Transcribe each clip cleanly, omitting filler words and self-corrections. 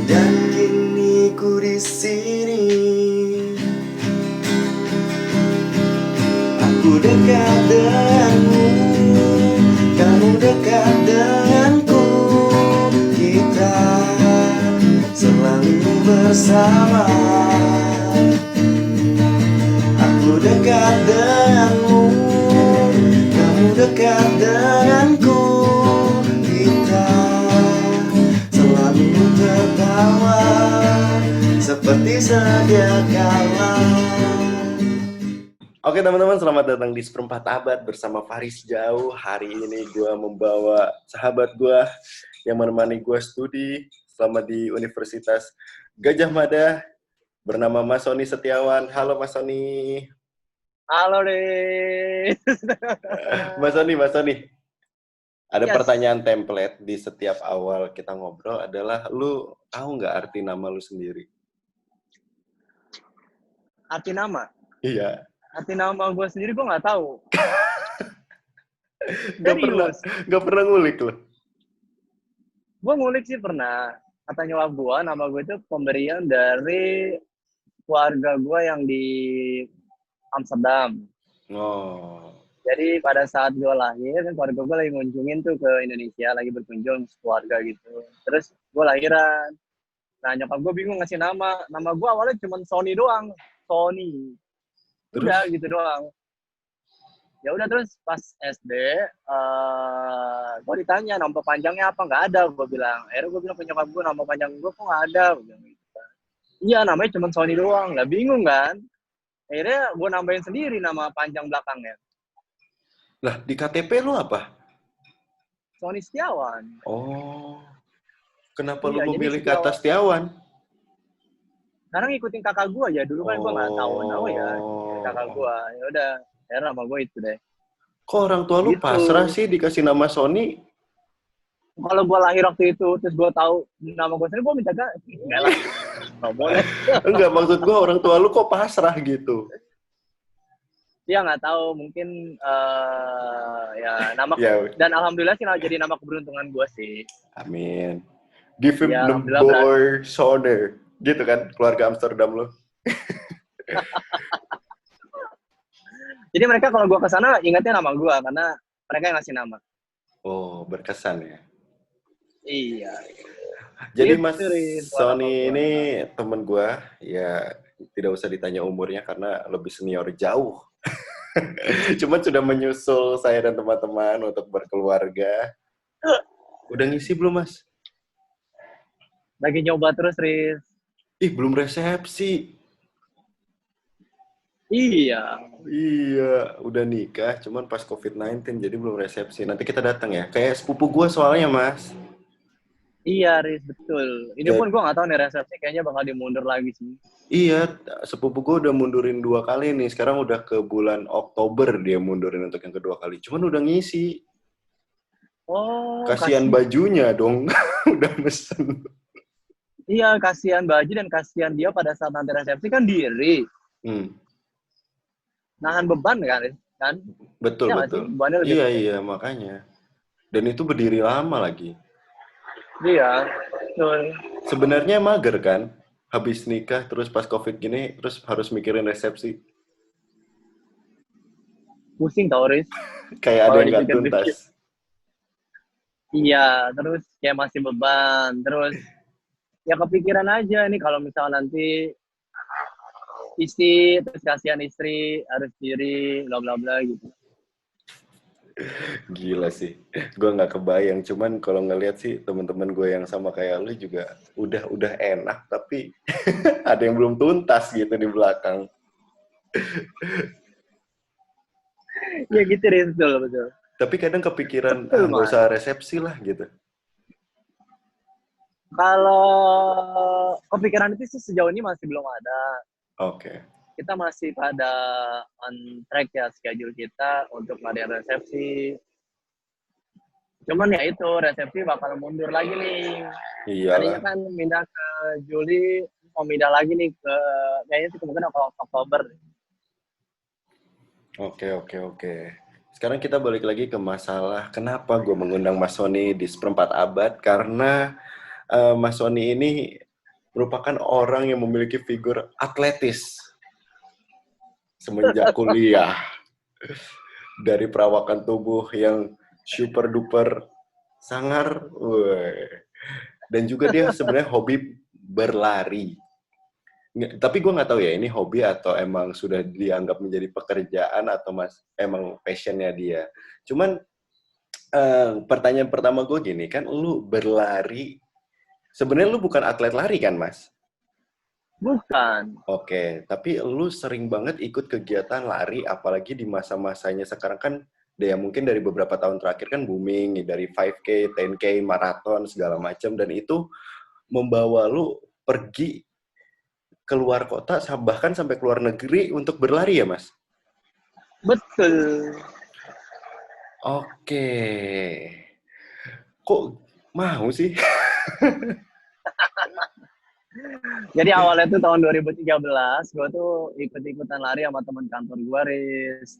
Dan kini ku di sini, aku dekat denganmu, kamu dekat denganku. Kita selalu bersama. Aku dekat denganmu, kamu dekat denganku. Kita selalu tertawa seperti sedia kala. Oke teman-teman, selamat datang di Seperempat Abad bersama Faris Jauh. Hari ini gue membawa sahabat gue yang menemani gue studi selama di Universitas Gajah Mada, bernama Mas Sony Setiawan. Halo Mas Sony. Halo deh. Mas Sony. Ada Yes. pertanyaan template di setiap awal kita ngobrol adalah, lu tahu nggak arti nama lu sendiri? Arti nama? Iya. Arti nama gue sendiri gue nggak tahu. Gak pernah ngulik lu? Gue ngulik sih pernah. Kata nyokap gue, nama gue itu pemberian dari keluarga gue yang di Amsterdam. Oh. Jadi pada saat gue lahir, keluarga gue lagi ngunjungin tuh ke Indonesia, lagi berkunjung keluarga gitu. Terus gue lahiran. Nah nyokap gue bingung ngasih nama. Nama gue awalnya cuma Sony doang. Sony. Udah gitu doang. Ya udah terus pas SD, gue ditanya nama panjangnya apa, nggak ada, gue bilang. Akhirnya gue bilang ke nyokap gue, nama panjang gue kok nggak ada, gue bilang gitu. Iya namanya cuma Sony doang, nggak bingung kan? Akhirnya gue nambahin sendiri nama panjang belakangnya. Lah di KTP lu apa? Sony Setiawan. Oh, kenapa Iya, lu jadi memilih kata Setiawan? Sekarang ngikutin kakak gue ya, dulu kan gue nggak tahu ya, kakak gue. Ya udah, akhirnya nama gue itu deh. Kok orang tua lu Gitu. pasrah sih dikasih nama Sony? Kalau gue lahir waktu itu, terus gue tahu nama gue sendiri, gue minta ganti. Enggak lah, nggak boleh. Enggak, maksud gue orang tua lu kok pasrah gitu? Ya nggak tahu, mungkin ya nama Ya. dan alhamdulillah sih jadi nama keberuntungan gue sih. Amin. Give him Ya, the boy Sonner. Gitu kan, keluarga Amsterdam lu. Jadi mereka kalau gue kesana ingatnya nama gue karena mereka yang ngasih nama. Oh, berkesan ya. Iya. Jadi Gitu, Mas Riz, Sony ini temen gue, ya tidak usah ditanya umurnya karena lebih senior jauh. Cuman sudah menyusul saya dan teman-teman untuk berkeluarga. Udah ngisi belum, Mas? Lagi nyoba terus, Riz. Ih, belum resepsi. Iya. Iya, udah nikah, cuman pas COVID-19, jadi belum resepsi. Nanti kita datang ya. Kayak sepupu gue soalnya, Mas. Iya, Riz, betul. Ini pun gue nggak tahu nih resepsi, kayaknya bakal dimundur lagi sih. Iya, sepupu gue udah mundurin 2 kali nih. Sekarang udah ke bulan Oktober dia mundurin untuk yang kedua kali. Cuman udah ngisi. Oh, Kasihan bajunya dong. Udah mesen. Iya, kasihan baju dan kasihan dia pada saat nanti resepsi kan diri. Nahan beban kan? Betul, Ya, betul. Iya, makanya. Dan itu berdiri lama lagi. Iya, betul. Sebenarnya mager kan? Habis nikah, terus pas COVID gini, terus harus mikirin resepsi. Pusing tau, Riz. Kayak ada yang gak tuntas. Iya, terus kayak masih beban. Terus, ya kepikiran aja nih kalau misalnya nanti istri, terus kasihan istri, harus diri, bla bla bla gitu. Gila sih, gue nggak kebayang. Cuman kalau ngeliat sih teman-teman gue yang sama kayak lu juga udah enak, tapi ada yang belum tuntas gitu di belakang. Ya gitu deh, betul. Tapi kadang kepikiran, nggak usah resepsi lah gitu. Kalau kepikiran itu sih sejauh ini masih belum ada. Oke. Kita masih pada on track ya schedule kita untuk ngadain resepsi. Cuman ya itu, resepsi bakal mundur lagi nih. Tadinya kan pindah ke Juli, mau pindah lagi nih ke, kayaknya sih kemungkinan Oktober. Oke. Sekarang kita balik lagi ke masalah kenapa gue mengundang Mas Sony di Seperempat Abad. Karena Mas Sony ini merupakan orang yang memiliki figur atletis semenjak kuliah. Dari perawakan tubuh yang super duper sangar, dan juga dia sebenarnya hobi berlari. Tapi gue nggak tahu ya ini hobi atau emang sudah dianggap menjadi pekerjaan atau emang passionnya dia. Cuman pertanyaan pertama gue gini, kan lu berlari, sebenarnya lu bukan atlet lari kan, Mas? Bukan. Oke, tapi lu sering banget ikut kegiatan lari, apalagi di masa-masanya sekarang kan, ya mungkin dari beberapa tahun terakhir kan booming, dari 5K, 10K, maraton, segala macam, dan itu membawa lu pergi keluar kota, bahkan sampai keluar negeri untuk berlari ya, Mas? Betul. Oke. Kok mau sih? Jadi awalnya tuh tahun 2013, gue tuh ikut-ikutan lari sama teman kantor gue, Riz.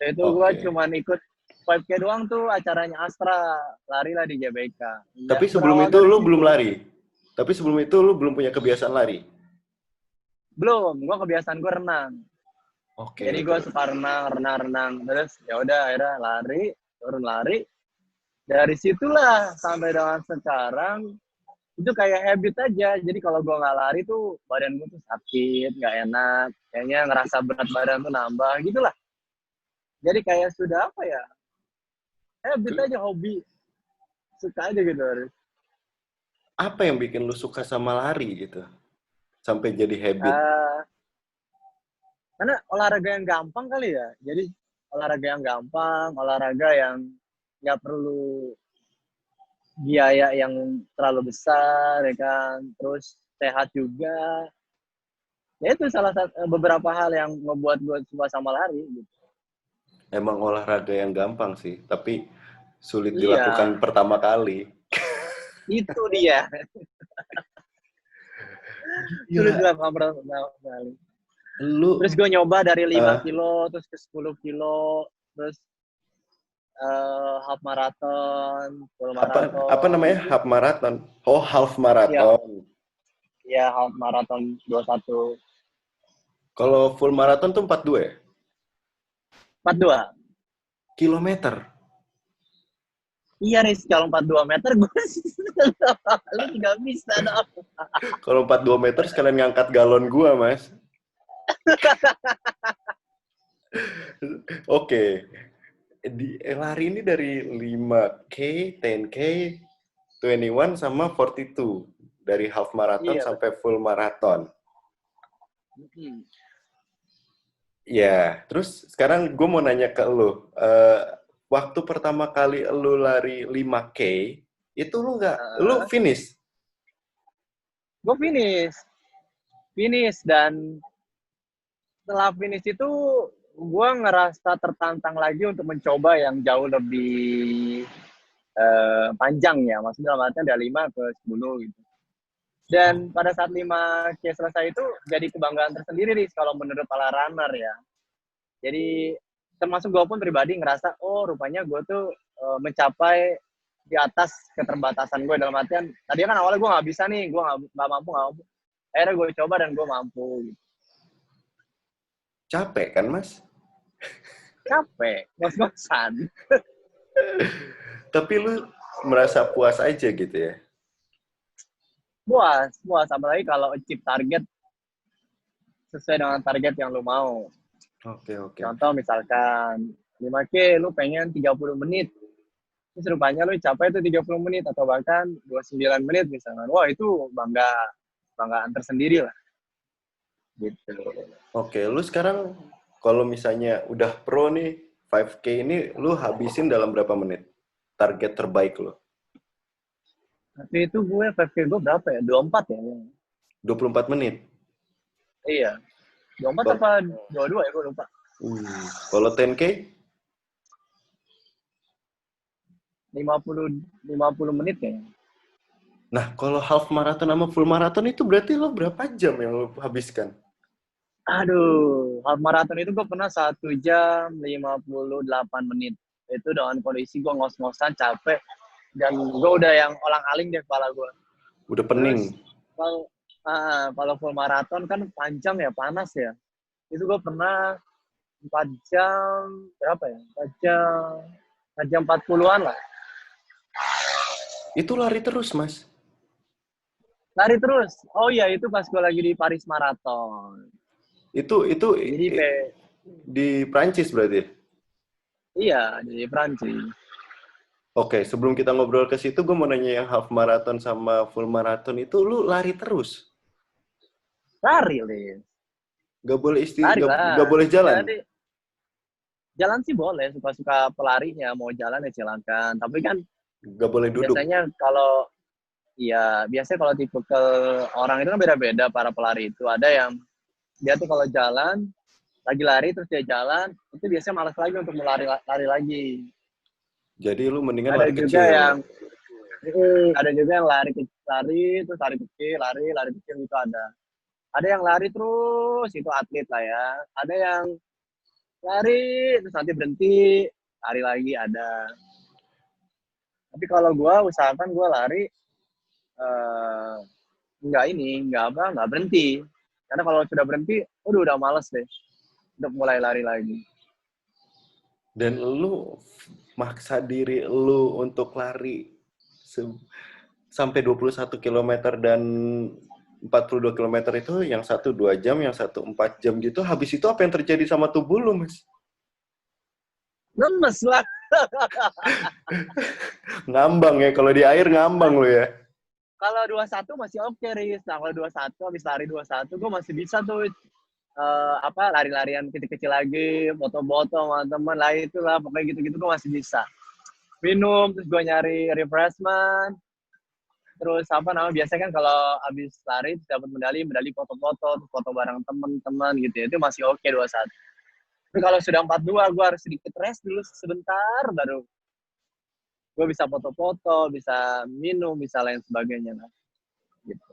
Itu gue Oke. cuman ikut 5K doang tuh acaranya Astra. Lari lah di GBK. Ya, Tapi sebelum berawal itu dari lu belum situ. lari? Tapi sebelum itu lu belum punya kebiasaan lari? Belum, gue kebiasaan gue renang. Jadi Oke, gue suka renang. Terus ya udah akhirnya lari, turun lari. Dari situlah sampai dengan sekarang, itu kayak habit aja. Jadi kalau gue nggak lari tuh badan gue tuh sakit, nggak enak, kayaknya ngerasa berat badan tuh nambah gitulah. Jadi kayak sudah apa ya, habit aja, hobi, suka aja gitu. apa yang bikin lu suka sama lari gitu? Sampai jadi habit. uh, karena olahraga yang gampang kali ya. Jadi olahraga yang gampang, olahraga yang nggak perlu biaya yang terlalu besar, ya kan. Terus sehat juga. Ya itu salah satu beberapa hal yang membuat gue suka sama lari gitu. Emang olahraga yang gampang sih, tapi sulit dilakukan Iya, pertama kali. itu dia. Sulit Gila, dilakukan pertama kali. Terus lu gue nyoba dari 5 eh, kilo, terus ke 10 kilo, terus half marathon, full apa marathon, namanya? Half gitu. marathon. Oh, half Ya, marathon. ya half marathon 21. Kalau full marathon tuh 42 ya? 42. Kilometer. Iya nih, kalau 42 meter gue lu nggak bisa dong. Kalau 42 meter sekalian ngangkat galon gua, Mas. Oke. Lari ini dari 5K, 10K, 21 sama 42. Dari half marathon Iya sampai betul. full marathon. Ya, terus sekarang gue mau nanya ke lu. Waktu pertama kali lu lari 5K, itu lu finish? Gue finish dan setelah finish itu gue ngerasa tertantang lagi untuk mencoba yang jauh lebih panjang ya, maksudnya dalam artian dari 5 ke 10 gitu. Oh, Dan pada saat 5K selesai itu jadi kebanggaan tersendiri nih kalau menurut para runner ya. Jadi termasuk gue pun pribadi ngerasa, oh rupanya gue tuh mencapai di atas keterbatasan gue, dalam artian tadi kan awalnya gue nggak bisa nih, gue nggak mampu. Akhirnya gue coba dan gue mampu gitu. capek kan, Mas? Capek, ngos-ngosan. Tapi lu merasa puas aja gitu ya? Puas apalagi kalau achieve target sesuai dengan target yang lu mau. Oke, oke. Contoh misalkan 5K lu pengen 30 menit, terus rupanya lu capai itu 30 menit atau bahkan 29 menit misalkan. Wah, itu banggaan tersendiri lah gitu. Oke, lu sekarang kalau misalnya udah pro nih, 5K ini lu habisin dalam berapa menit? Target terbaik lu? Tapi itu gue 5K gue berapa ya? 24 ya? 24 menit? Iya. 24 Kal- apa 22 ya? Gue lupa. Kalau 10K? 50 menit kayaknya. Nah, kalau half marathon sama full marathon itu berarti lo berapa jam yang lo habiskan? Aduh, half marathon itu gue pernah 1 jam 58 menit. Itu dengan kondisi gue ngos-ngosan, capek. Dan gue udah yang olang-aling deh kepala gue. Udah Terus, pening. Kalau full maraton kan panjang ya, panas ya. Itu gue pernah 4 jam, berapa ya? 4 jam 40-an lah. Itu lari terus, Mas. Lari terus. Oh iya, itu pas gue lagi di Paris Marathon. Itu Jadi, di Prancis berarti. iya, di Prancis. Oke, sebelum kita ngobrol ke situ, gue mau nanya yang half marathon sama full marathon itu lu lari terus? Lari, Lis. Gak boleh Lari gak lah. boleh jalan? Jadi, jalan sih boleh, suka-suka pelarinya. Mau jalan ya silakan. Tapi kan Gak boleh duduk? biasanya kalau, ya biasanya kalau tipe ke orang itu kan beda-beda para pelari itu. Ada yang dia tuh kalau jalan, lagi lari terus dia jalan, itu biasanya malas lagi untuk lari lagi. Jadi lu mendingan Ada lari juga kecil. yang ada juga yang lari terus lari kecil, lari kecil itu ada. Ada yang lari terus itu atlet lah ya. Ada yang lari terus nanti berhenti, lari lagi ada. Tapi kalau gue usahakan gue lari eh, nggak berhenti. Karena kalau sudah berhenti, udah males deh untuk mulai lari lagi. Dan lu maksa diri lu untuk lari sampai 21 kilometer dan 42 kilometer itu yang satu 2 jam, yang satu 4 jam gitu. Habis itu apa yang terjadi sama tubuh lu, Mas? Lemes lah. Ngambang ya, kalau di air ngambang lu ya. Kalau 21 masih oke, Riz. Nah, kalau 21, habis lari 21, gue masih bisa tuh lari-larian kecil-kecil lagi, foto-foto sama teman lah itulah, pokoknya gitu-gitu gue masih bisa. Minum, terus gue nyari refreshment, terus biasanya kan kalau habis lari dapat medali foto-foto, terus foto bareng teman-teman gitu ya, itu masih oke 21. Tapi kalau sudah 42, gue harus sedikit rest dulu sebentar, baru gue bisa foto-foto, bisa minum, bisa lain sebagainya lah. Gitu.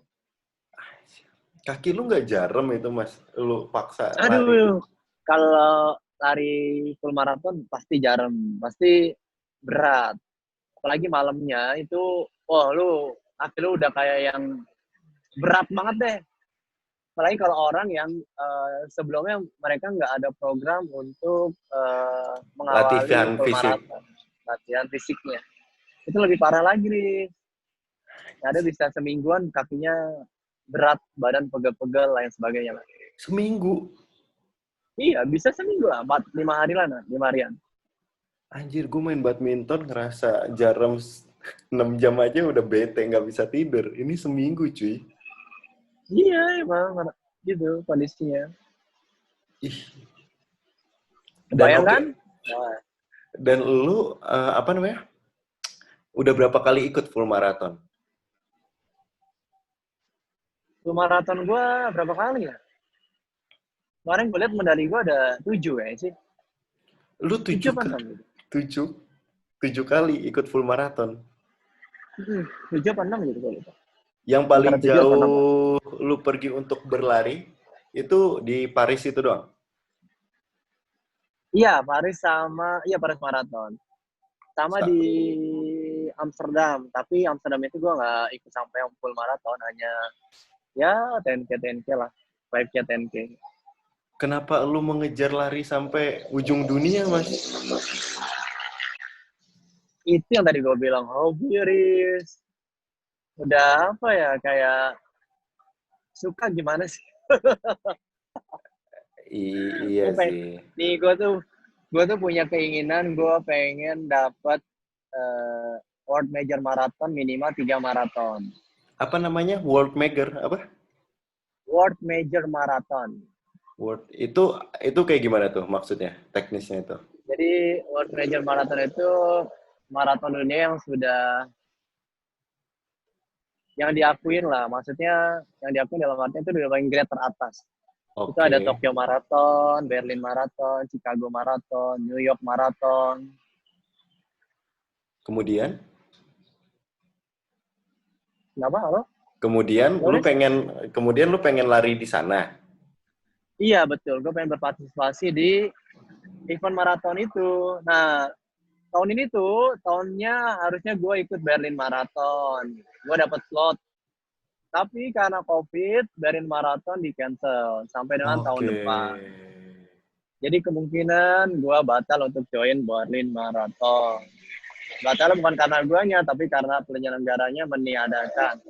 Kaki lu nggak jarem itu, Mas? Lu paksa lari. Aduh, kalau lari full marathon pasti jarem, pasti berat. Apalagi malamnya itu, lu kaki lu udah kayak yang berat banget deh. Apalagi kalau orang yang sebelumnya mereka nggak ada program untuk mengawali Latihan full fisik. marathon, latihan fisiknya. Itu lebih parah lagi nih. Ada bisa semingguan kakinya berat, badan pegel-pegel, lain sebagainya. Seminggu. Iya, bisa seminggu lah, 5 hari lah, 5 harian. Anjir, gue main badminton ngerasa jarum 6 jam aja udah bete, nggak bisa tidur. Ini seminggu, cuy. Iya, emang gitu kondisinya. Ih. Dan Bayangkan? oke. Dan lu, apa namanya? Udah berapa kali ikut full marathon? Full maraton gue berapa kali ya? Kemarin gue lihat medali gue ada 7 ya sih. Lu 7 tujuh apa kali, 6 gitu? tujuh, 7 kali ikut full marathon. 7 apa 6 gitu gue lupa. Yang paling Antara 7 atau 6 lah. jauh lu pergi untuk berlari, itu di Paris itu doang? Iya, Paris Marathon. Sama di Amsterdam, tapi Amsterdam itu gue nggak ikut sampai yang full marathon, hanya ya 10K lah, 5K 10K. Kenapa lu mengejar lari sampai ujung dunia, Mas? Itu yang tadi gue bilang, hobi, Riz. Udah apa ya, kayak suka gimana sih? Iya sih. Nih gue tuh punya keinginan, gue pengen dapat World Major Marathon minimal 3 maraton. Apa namanya? World Major apa? World Major Marathon. World itu kayak gimana tuh maksudnya? Teknisnya itu. Jadi World Major Marathon itu maraton dunia yang sudah yang diakuin lah, maksudnya yang diakuin dalam artinya itu udah paling grade teratas. Itu Oke. ada Tokyo Marathon, Berlin Marathon, Chicago Marathon, New York Marathon. Kemudian? Kenapa? Halo? Kemudian lu pengen lari di sana. Iya, betul. Gue pengen berpartisipasi di event maraton itu. Nah, tahun ini tuh, tahunnya harusnya gue ikut Berlin Marathon. Gue dapet slot. Tapi karena COVID, Berlin Marathon di cancel sampai dengan tahun Oke. depan. Jadi kemungkinan gue batal untuk join Berlin Marathon. Batal bukan karena guanya, tapi karena penyelenggaranya meniadakan.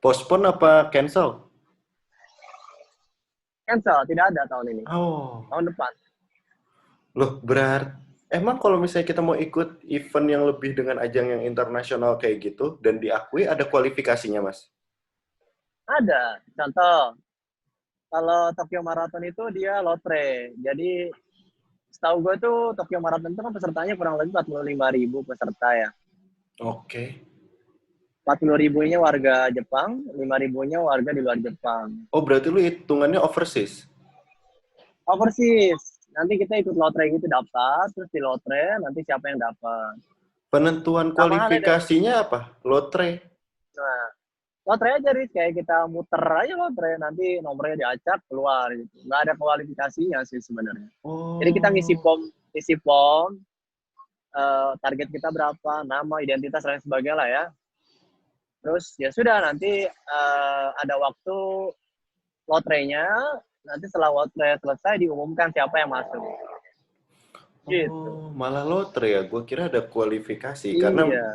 Postpone apa cancel? Cancel, tidak ada tahun ini. Oh, Tahun depan. loh berarti emang kalau misalnya kita mau ikut event yang lebih dengan ajang yang internasional kayak gitu dan diakui ada kualifikasinya, Mas? Ada. Contoh, kalau Tokyo Marathon itu dia lotre. Jadi setahu gue tuh Tokyo Marathon itu kan pesertanya kurang lebih 45.000 peserta ya. Oke. 40.000-nya warga Jepang, 5.000-nya warga di luar Jepang. Oh, berarti lu hitungannya overseas? Overseas. Nanti kita ikut lotre gitu daftar, terus di lotre nanti siapa yang dapat. Penentuan Sama halnya deh. kualifikasinya apa? Lotre. Nah, lotre aja Riz, kayak kita muter aja lotre, nanti nomornya diacak keluar gitu. Nggak ada kualifikasinya sih sebenarnya. Jadi kita Oh. ngisi form, target kita berapa, nama, identitas dan sebagainya lah ya. Terus ya sudah nanti ada waktu lotrenya, nanti setelah lotre selesai diumumkan siapa yang masuk. Gitu. Oh, malah lotre ya. Gue kira ada kualifikasi. Karena Iya.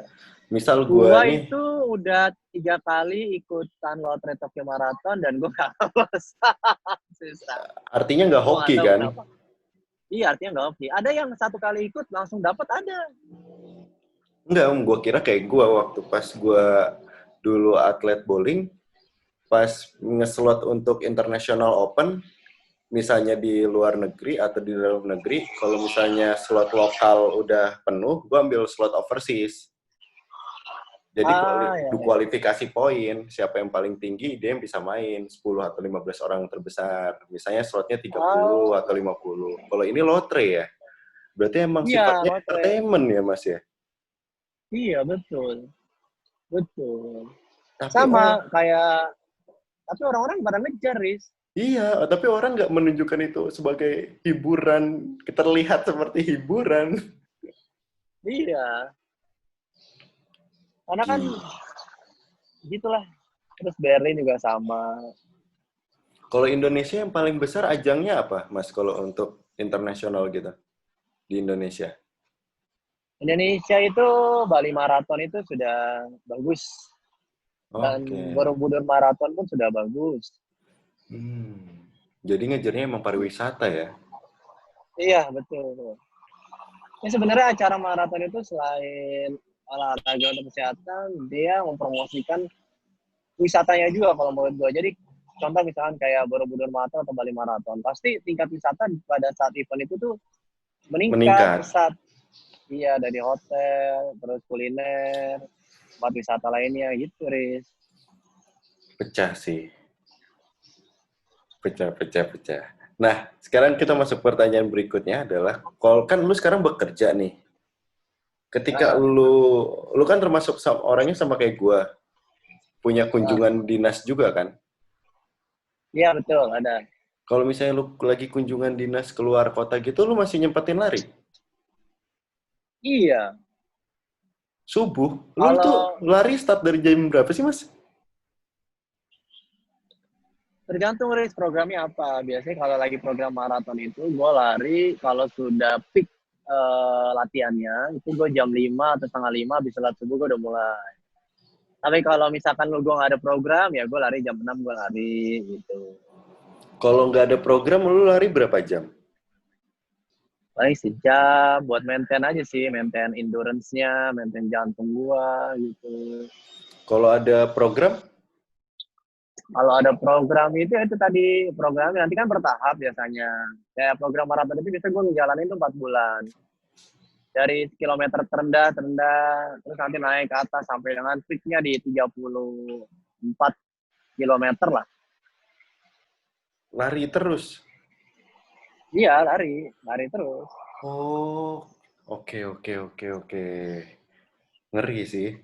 misal gue Gua nih, itu udah 3 kali ikutan lotre Tokyo Marathon dan gue gak lolos. Susah. artinya nggak Gue gak hoki tahu kan? kenapa. Iya, artinya nggak oke. Ada yang 1 kali ikut langsung dapat ada. Enggak, gue kira kayak gue waktu pas gue dulu atlet bowling, pas ngeslot untuk International Open, misalnya di luar negeri atau di dalam negeri, kalau misalnya slot lokal udah penuh, gue ambil slot overseas. Jadi Ya. kualifikasi poin, siapa yang paling tinggi, dia yang bisa main 10 atau 15 orang terbesar. Misalnya slotnya 30 atau Oh, 50. Kalau ini lotre ya, berarti emang iya sifatnya lotre. entertainment ya, Mas ya? Iya betul, betul. Tapi Sama kayak, tapi orang-orang pada ngejar, Riz. iya, tapi orang nggak menunjukkan itu sebagai hiburan, terlihat seperti hiburan. Iya, karena kan Gila. gitulah. Terus Berlin juga sama. Kalau Indonesia yang paling besar ajangnya apa, Mas? Kalau untuk internasional gitu di Indonesia? Indonesia itu Bali Marathon itu sudah bagus. Dan Oke. Borobudur Marathon pun sudah bagus. Hmm. Jadi ngejarnya emang pariwisata ya? Iya, betul. Ya, sebenarnya acara maraton itu selain olahraga untuk kesehatan, dia mempromosikan wisatanya juga kalau menurut gue. Jadi contoh misalkan kayak Borobudur Marathon atau Bali Marathon, pasti tingkat wisata pada saat event itu tuh meningkat Meningkat. pesat. Iya, dari hotel, terus kuliner, tempat wisata lainnya gitu, Riz. Pecah sih. Pecah. Nah, sekarang kita masuk pertanyaan berikutnya adalah, kalau kan lu sekarang bekerja nih, ketika Nah, lu kan termasuk orangnya sama kayak gua, punya nah. kunjungan dinas juga kan? Iya betul, ada. Kalau misalnya lu lagi kunjungan dinas keluar kota gitu, lu masih nyempetin lari? Iya, Subuh? Lu tuh kalau lari start dari jam berapa sih, Mas? tergantung race programnya apa. Biasanya kalau lagi program maraton itu gue lari kalau sudah peak latihannya itu gue jam 5 atau setengah 5 habis sholat subuh gue udah mulai. Tapi kalau misalkan gue nggak ada program ya gue lari jam 6 gue lari gitu. Kalau nggak ada program, lu lari berapa jam? Paling sejam buat maintain aja sih, maintain endurance-nya, maintain jantung gue gitu. Kalau ada program, Kalau ada program itu tadi programnya nanti kan bertahap biasanya. Kayak program maraton itu biasanya gue ngejalanin tuh 4 bulan. Dari kilometer terendah, terus nanti naik ke atas sampai dengan peaknya di 34 kilometer lah. lari terus. Iya, lari terus. Oh, oke. Ngeri sih.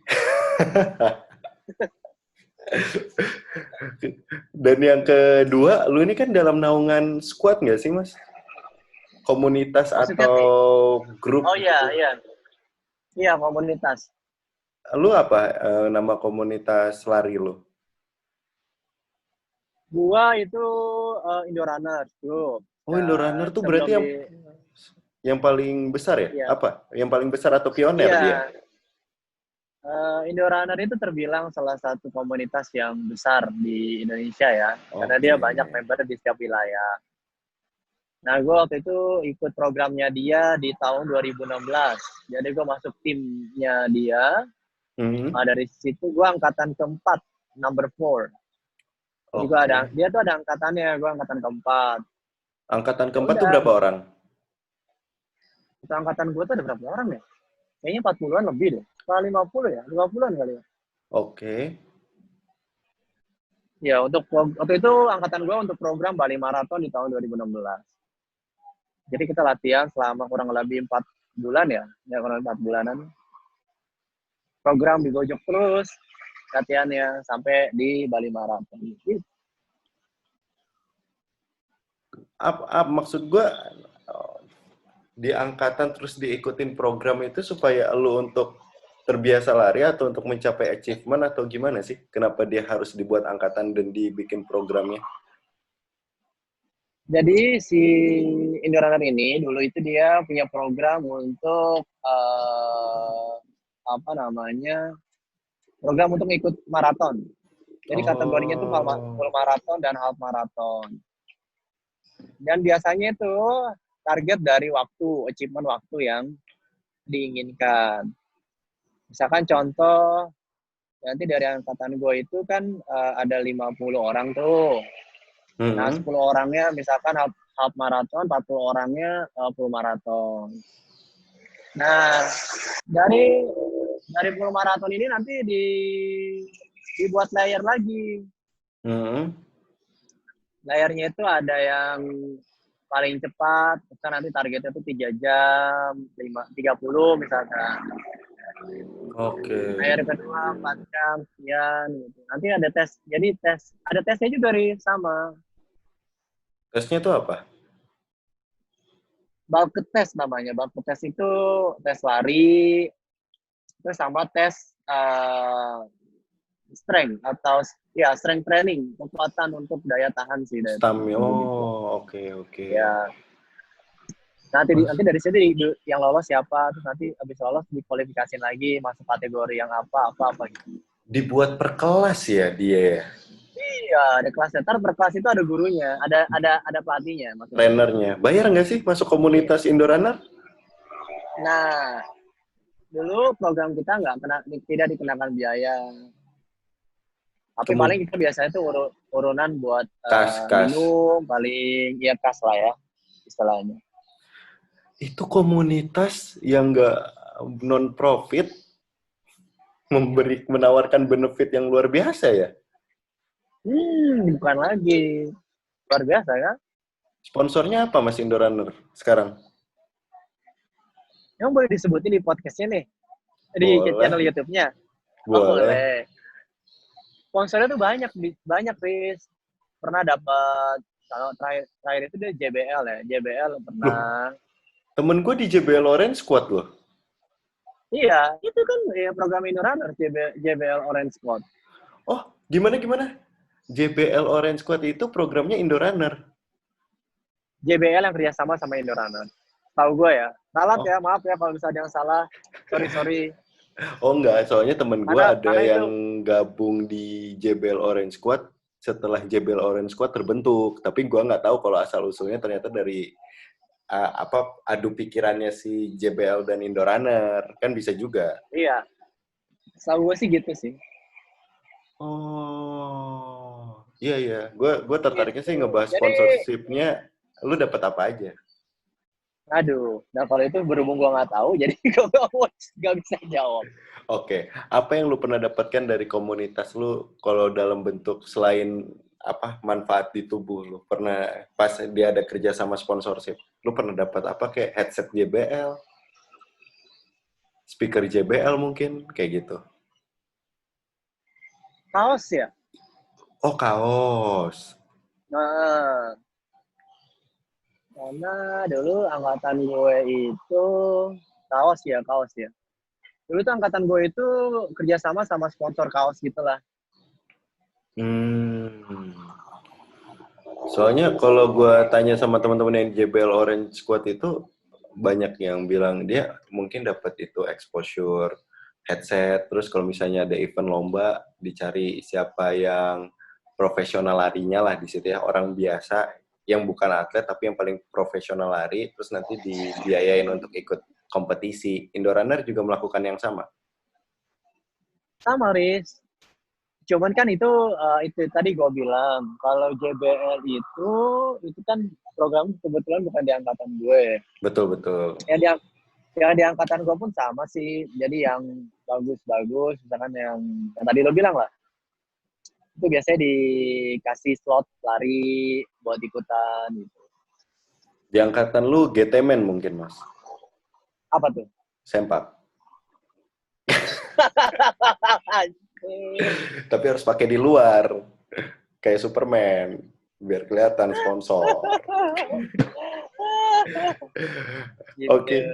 Dan yang kedua, lu ini kan dalam naungan squad nggak sih, Mas? Komunitas Maksudnya, atau grup oh gitu? iya, iya komunitas. Lu apa nama komunitas lari lu? Gua itu Indorunners Group. Oh, Indorunner Dan tuh berarti sebelum yang paling besar ya? ya, Apa? Yang paling besar atau pioner dia? iya, Indorunner itu terbilang salah satu komunitas yang besar di Indonesia ya, karena dia Oke. banyak member di setiap wilayah. Nah, gue waktu itu ikut programnya dia di tahun 2016. Jadi gue masuk timnya dia. Hmm. Nah, dari situ gue angkatan keempat, number 4. Jadi Oke. dia tuh ada angkatannya, gue angkatan keempat. Angkatan Ya keempat tuh udah, berapa orang? itu angkatan gue tuh ada berapa orang ya? Kayaknya 40-an lebih deh. Kalau 50 ya, 50-an kali ya. Oke. Ya, waktu itu angkatan gue untuk program Bali Marathon di tahun 2016. Jadi kita latihan selama kurang lebih 4 bulan ya kurang lebih 4 bulanan. Program digojok terus, latihannya sampai di Bali Marathon. Maksud gue di angkatan terus diikutin program itu supaya lu untuk terbiasa lari atau untuk mencapai achievement atau gimana sih? Kenapa dia harus dibuat angkatan dan dibikin programnya? Jadi si Indorunner ini dulu itu dia punya program untuk apa namanya, program untuk ikut maraton. Jadi kategorinya itu Oh. full maraton dan half maraton. Dan biasanya itu target dari waktu, achievement waktu yang diinginkan. Misalkan contoh, nanti dari angkatan gue itu kan ada 50 orang tuh. Nah, Hmm. 10 orangnya misalkan half maraton, 40 orangnya full maraton. Nah, dari full maraton ini nanti dibuat layer lagi. Hmm. Layarnya itu ada yang paling cepat, misalkan nanti targetnya itu 3 jam, 30 misalkan. Oke. Layar kedua 4 jam, sekian. Gitu. Nanti ada tes, jadi ada tesnya juga sama. Tesnya tuh apa? Bulk test namanya. Bulk test itu tes lari, terus sama tes strength atau ya strength training, kekuatan untuk daya tahan sih daya tahan Stamina. tubuh gitu. Oh, oke, oke. Ya, nanti dari situ yang lolos siapa, terus nanti habis lolos dikualifikasi lagi masuk kategori yang apa gitu. Dibuat per kelas ya dia ya? Iya, ada kelasnya. Ntar per kelas itu ada gurunya, ada pelatihnya maksudnya. Trainernya. Bayar nggak sih masuk Iya. komunitas Indorunner? Nah, dulu program kita tidak dikenakan biaya. Tapi paling Kemudian kita biasanya tuh urunan buat kas. minum, paling ya kas lah ya istilahnya. Itu komunitas yang nggak non profit menawarkan benefit yang luar biasa ya. Bukan lagi. Luar biasa kan? Sponsornya apa Mas Indorunner sekarang? Yang boleh disebutin di podcastnya nih? Di channel Boleh, YouTube-nya? Oh, boleh. boleh. Sponsornya tuh banyak, Riz. Pernah dapat, kalau terakhir itu dia JBL ya. JBL Loh, pernah. temen gue di JBL Orange Squad loh. Iya, itu kan ya, program Indorunner, JBL Orange Squad. Oh, gimana? JBL Orange Squad itu programnya Indorunner. JBL yang kerjasama sama Indorunner. Tahu gue ya. Salah Oh, ya, maaf ya kalau misalnya yang salah. Sorry. oh enggak, soalnya temen gue ada Karena itu, yang gabung di JBL Orange Squad setelah JBL Orange Squad terbentuk. Tapi gue nggak tahu kalau asal-usulnya ternyata dari adu pikirannya si JBL dan Indorunner. Kan bisa juga. iya. Tahu gue sih gitu sih. Oh, iya. Gue tertariknya Gitu. sih ngebahas Jadi, sponsorshipnya. Lu dapat apa aja? aduh. Nah, kalau itu berhubung gue nggak tahu, jadi gue nggak bisa jawab. Oke, apa yang lu pernah dapatkan dari komunitas lu kalau dalam bentuk selain manfaat di tubuh lu? Pernah pas dia ada kerja sama sponsorship, lu pernah dapat apa kayak headset JBL, speaker JBL mungkin kayak gitu? Kaos ya? Oh, kaos. Nah, karena dulu angkatan gue itu kaos ya. Dulu tuh angkatan gue itu kerjasama sama sponsor kaos gitulah. Hmm. Soalnya kalau gue tanya sama teman-teman yang JBL Orange Squad itu banyak yang bilang dia mungkin dapat itu exposure headset, terus kalau misalnya ada event lomba dicari siapa yang profesional larinya lah di situ ya, orang biasa yang bukan atlet tapi yang paling profesional lari, terus nanti dibiayain untuk ikut kompetisi. Indorunner juga melakukan yang sama. Sama, Riz. Cuman kan itu tadi gue bilang, kalau JBL itu kan program kebetulan bukan di angkatan gue. Betul. Yang di angkatan gue pun sama sih. Jadi yang bagus-bagus, misalkan yang tadi lo bilang lah, itu biasanya dikasih slot lari buat ikutan gitu. Di angkatan lu GT Man mungkin, Mas. Apa tuh? Sempak. Tapi harus pakai di luar. Kayak Superman. Biar kelihatan sponsor. Gitu. Oke.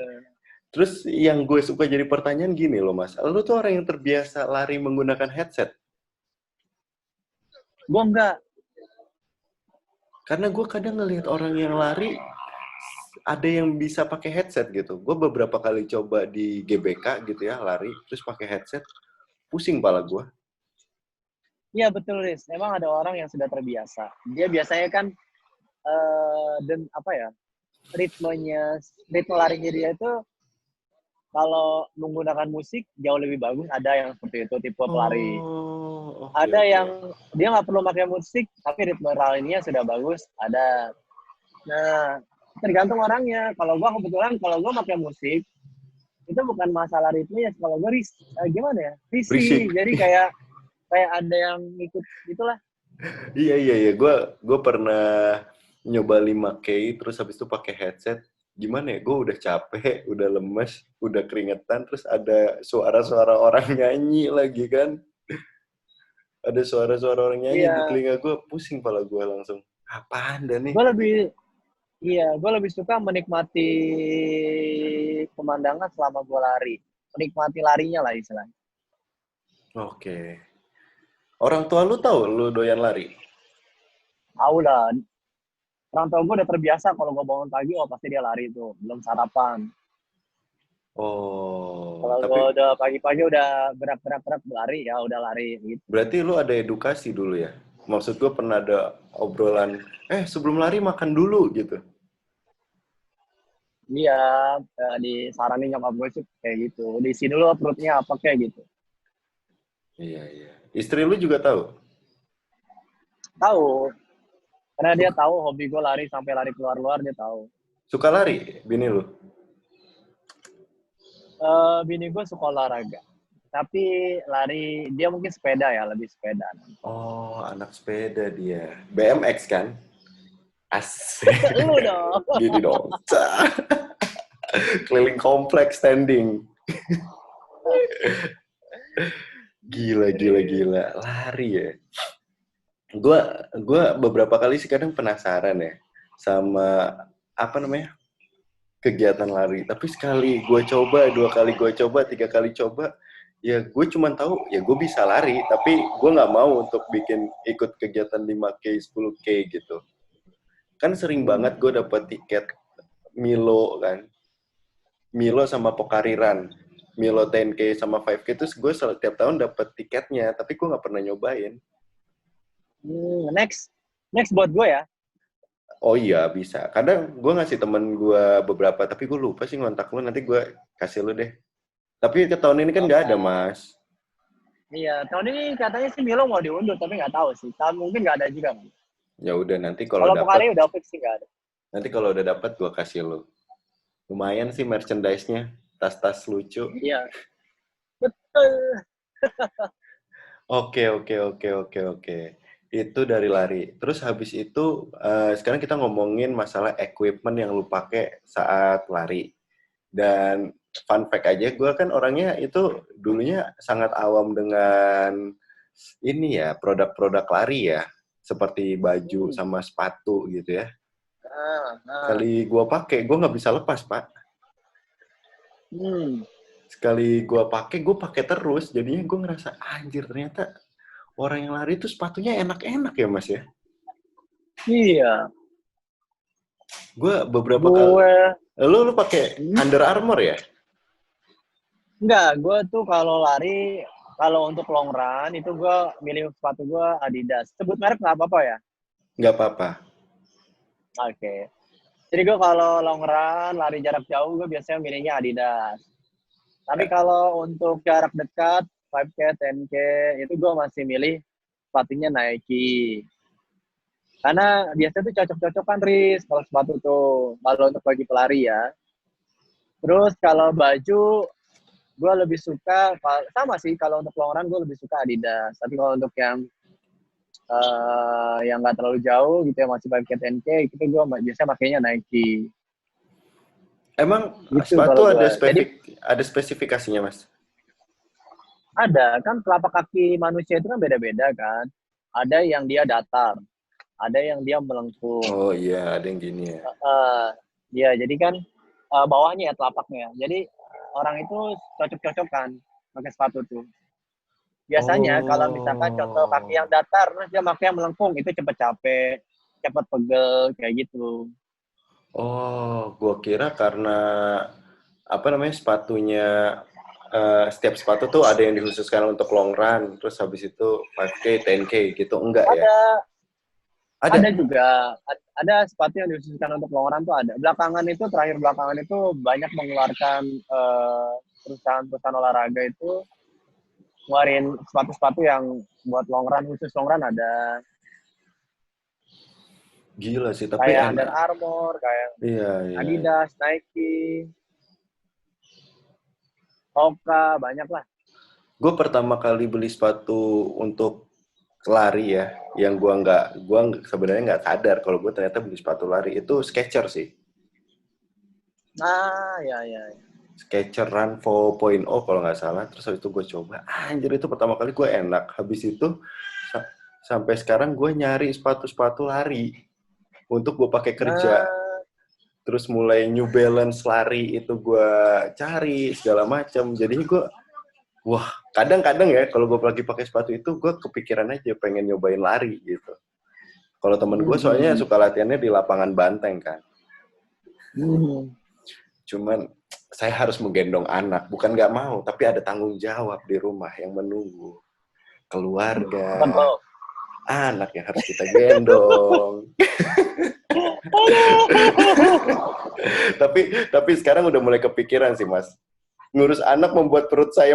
Terus yang gue suka jadi pertanyaan gini loh, Mas. Lu tuh orang yang terbiasa lari menggunakan headset? Gue enggak. Karena gue kadang ngelihat orang yang lari, ada yang bisa pakai headset gitu. Gue beberapa kali coba di GBK gitu ya, lari, terus pakai headset, pusing pala gue. Iya betul, Riz. Emang ada orang yang sudah terbiasa. Dia biasanya kan dan apa ya, ritme larinya dia itu kalau menggunakan musik jauh lebih bagus. Ada yang seperti itu tipe pelari. Ada yang dia nggak perlu pakai musik tapi ritme larinya sudah bagus. Ada. Nah, tergantung orangnya. Kalau gue kebetulan kalau gue pakai musik itu bukan masalah ritmenya. Kalau gue gimana ya? Risih. Jadi kayak ada yang ikut gitulah. Iya. Gue pernah nyoba 5K, terus habis itu pakai headset. Gimana ya? Gue udah capek, udah lemes, udah keringetan, terus ada suara-suara orang nyanyi lagi kan. Ada suara-suara orang nyanyi di telinga gue, pusing pala gue langsung. Apaan dah nih? Gue lebih suka menikmati pemandangan selama gue lari. Menikmati larinya lah istilahnya. Oke. Orang tua lu tahu lu doyan lari? Tahu lah. Orang tua gue udah terbiasa kalau gue bangun pagi, pasti dia lari tuh. Belum sarapan. Kalau gue udah pagi-pagi udah gerak-gerak lari, ya udah lari gitu. Berarti lu ada edukasi dulu ya? Maksud gue pernah ada obrolan, sebelum lari makan dulu gitu. Iya, disaranin nyokap gue sih kayak gitu. Diisi dulu perutnya apa kayak gitu. Iya. Istri lu juga tahu? Tahu. Karena dia tahu hobi gue lari sampai lari keluar-luar, dia tahu. Suka lari, bini lu? Bini gue suka olahraga. Tapi lari, dia mungkin sepeda ya, lebih sepeda. Oh, anak sepeda dia. BMX kan? Asik. Lu dong. Gini dong. Keliling kompleks standing. Gila. Lari ya. Gue beberapa kali sih kadang penasaran ya sama kegiatan lari. Tapi sekali gue coba, 2 kali gue coba, 3 kali coba, ya gue cuma tahu ya gue bisa lari, tapi gue nggak mau untuk ikut kegiatan 5K, 10K gitu. Kan sering banget gue dapet tiket Milo kan. Milo sama Pokariran. Milo 10K sama 5K itu gue setiap tahun dapet tiketnya, tapi gue nggak pernah nyobain. Next buat gue ya. Oh iya, bisa. Kadang gue ngasih temen gue beberapa, tapi gue lupa sih ngontak lu, nanti gue kasih lu deh. Tapi ke tahun ini kan nggak ada, Mas. Iya, tahun ini katanya sih Milo mau diundur, tapi nggak tahu sih. Tahun mungkin nggak ada juga. Ya udah, nanti kalau dapat. Pokari udah fix sih nggak ada. Nanti kalau udah dapat gue kasih lu. Lumayan sih merchandise-nya, tas-tas lucu. Iya. Betul. Oke. Itu dari lari. Terus habis itu, sekarang kita ngomongin masalah equipment yang lu pakai saat lari. Dan fun fact aja, gue kan orangnya itu dulunya sangat awam dengan ini ya, produk-produk lari ya. Seperti baju sama sepatu gitu ya. Sekali gue pakai, gue nggak bisa lepas, Pak. Sekali gue pakai terus. Jadinya gue ngerasa, anjir ternyata orang yang lari itu sepatunya enak-enak ya, Mas ya? Iya, Gue beberapa kali. gue Lu pakai hmm? Under Armour ya? Enggak, gue tuh kalau lari, kalau untuk long run itu gue milih sepatu gue Adidas. Sebut merek nggak apa-apa ya? Nggak apa-apa. Oke. Jadi gue kalau long run, lari jarak jauh, gue biasanya milihnya Adidas. Tapi Eh, kalau untuk jarak dekat, 5K, 10K, itu gue masih milih sepatunya Nike. Karena biasanya tuh cocok-cocokan, Riz, kalau sepatu tuh. Kalau untuk bagi pelari ya. Terus kalau baju, gue lebih suka, sama sih, kalau untuk long run gue lebih suka Adidas. Tapi kalau untuk yang nggak terlalu jauh gitu ya, masih 5K, 10K, itu gue biasanya makainya Nike. Emang Gitu kalau sepatu gue. Jadi ada spesifikasinya, Mas? ada, kan telapak kaki manusia itu kan beda-beda kan. Ada yang dia datar, ada yang dia melengkung. Oh iya, ada yang gini ya. Ya, jadi kan bawahnya ya telapaknya. Jadi orang itu cocok-cocokan pakai sepatu tuh. Biasanya kalau misalkan contoh kaki yang Oh. datar, terus dia pakai yang melengkung, itu cepet capek, cepet pegel, kayak gitu. Oh, gua kira karena apa namanya sepatunya setiap sepatu tuh ada yang dikhususkan untuk long run, terus habis itu 5K, 10K gitu enggak ya? Ada ada Ada. juga, ada sepatu yang dikhususkan untuk long run tuh ada. Belakangan itu, terakhir belakangan itu banyak mengeluarkan perusahaan-perusahaan olahraga itu ngeluarin sepatu-sepatu yang buat long run, khusus long run ada. Gila sih, tapi Kayak Under enak. Armour, kayak Iya, iya. Adidas, Nike, Hoka, banyak lah. Gue pertama kali beli sepatu untuk lari ya, yang sebenarnya nggak sadar kalau gue ternyata beli sepatu lari itu Skechers sih. Ah, ya, ya, ya. Skechers Run 4.0 kalau nggak salah. Terus habis itu gue coba, anjir itu pertama kali gue enak. Habis itu sampai sekarang gue nyari sepatu-sepatu lari untuk gue pakai kerja. Nah, Terus mulai New Balance lari itu gue cari segala macam. Jadinya gue, wah kadang-kadang ya kalau gue lagi pakai sepatu itu gue kepikiran aja pengen nyobain lari gitu. Kalau temen gue soalnya suka latihannya di lapangan banteng kan. Cuman saya harus menggendong anak, bukan nggak mau, tapi ada tanggung jawab di rumah yang menunggu. apa Keluarga, tuh? anak yang harus kita gendong. tapi sekarang udah mulai kepikiran sih Mas. Ngurus anak membuat perut saya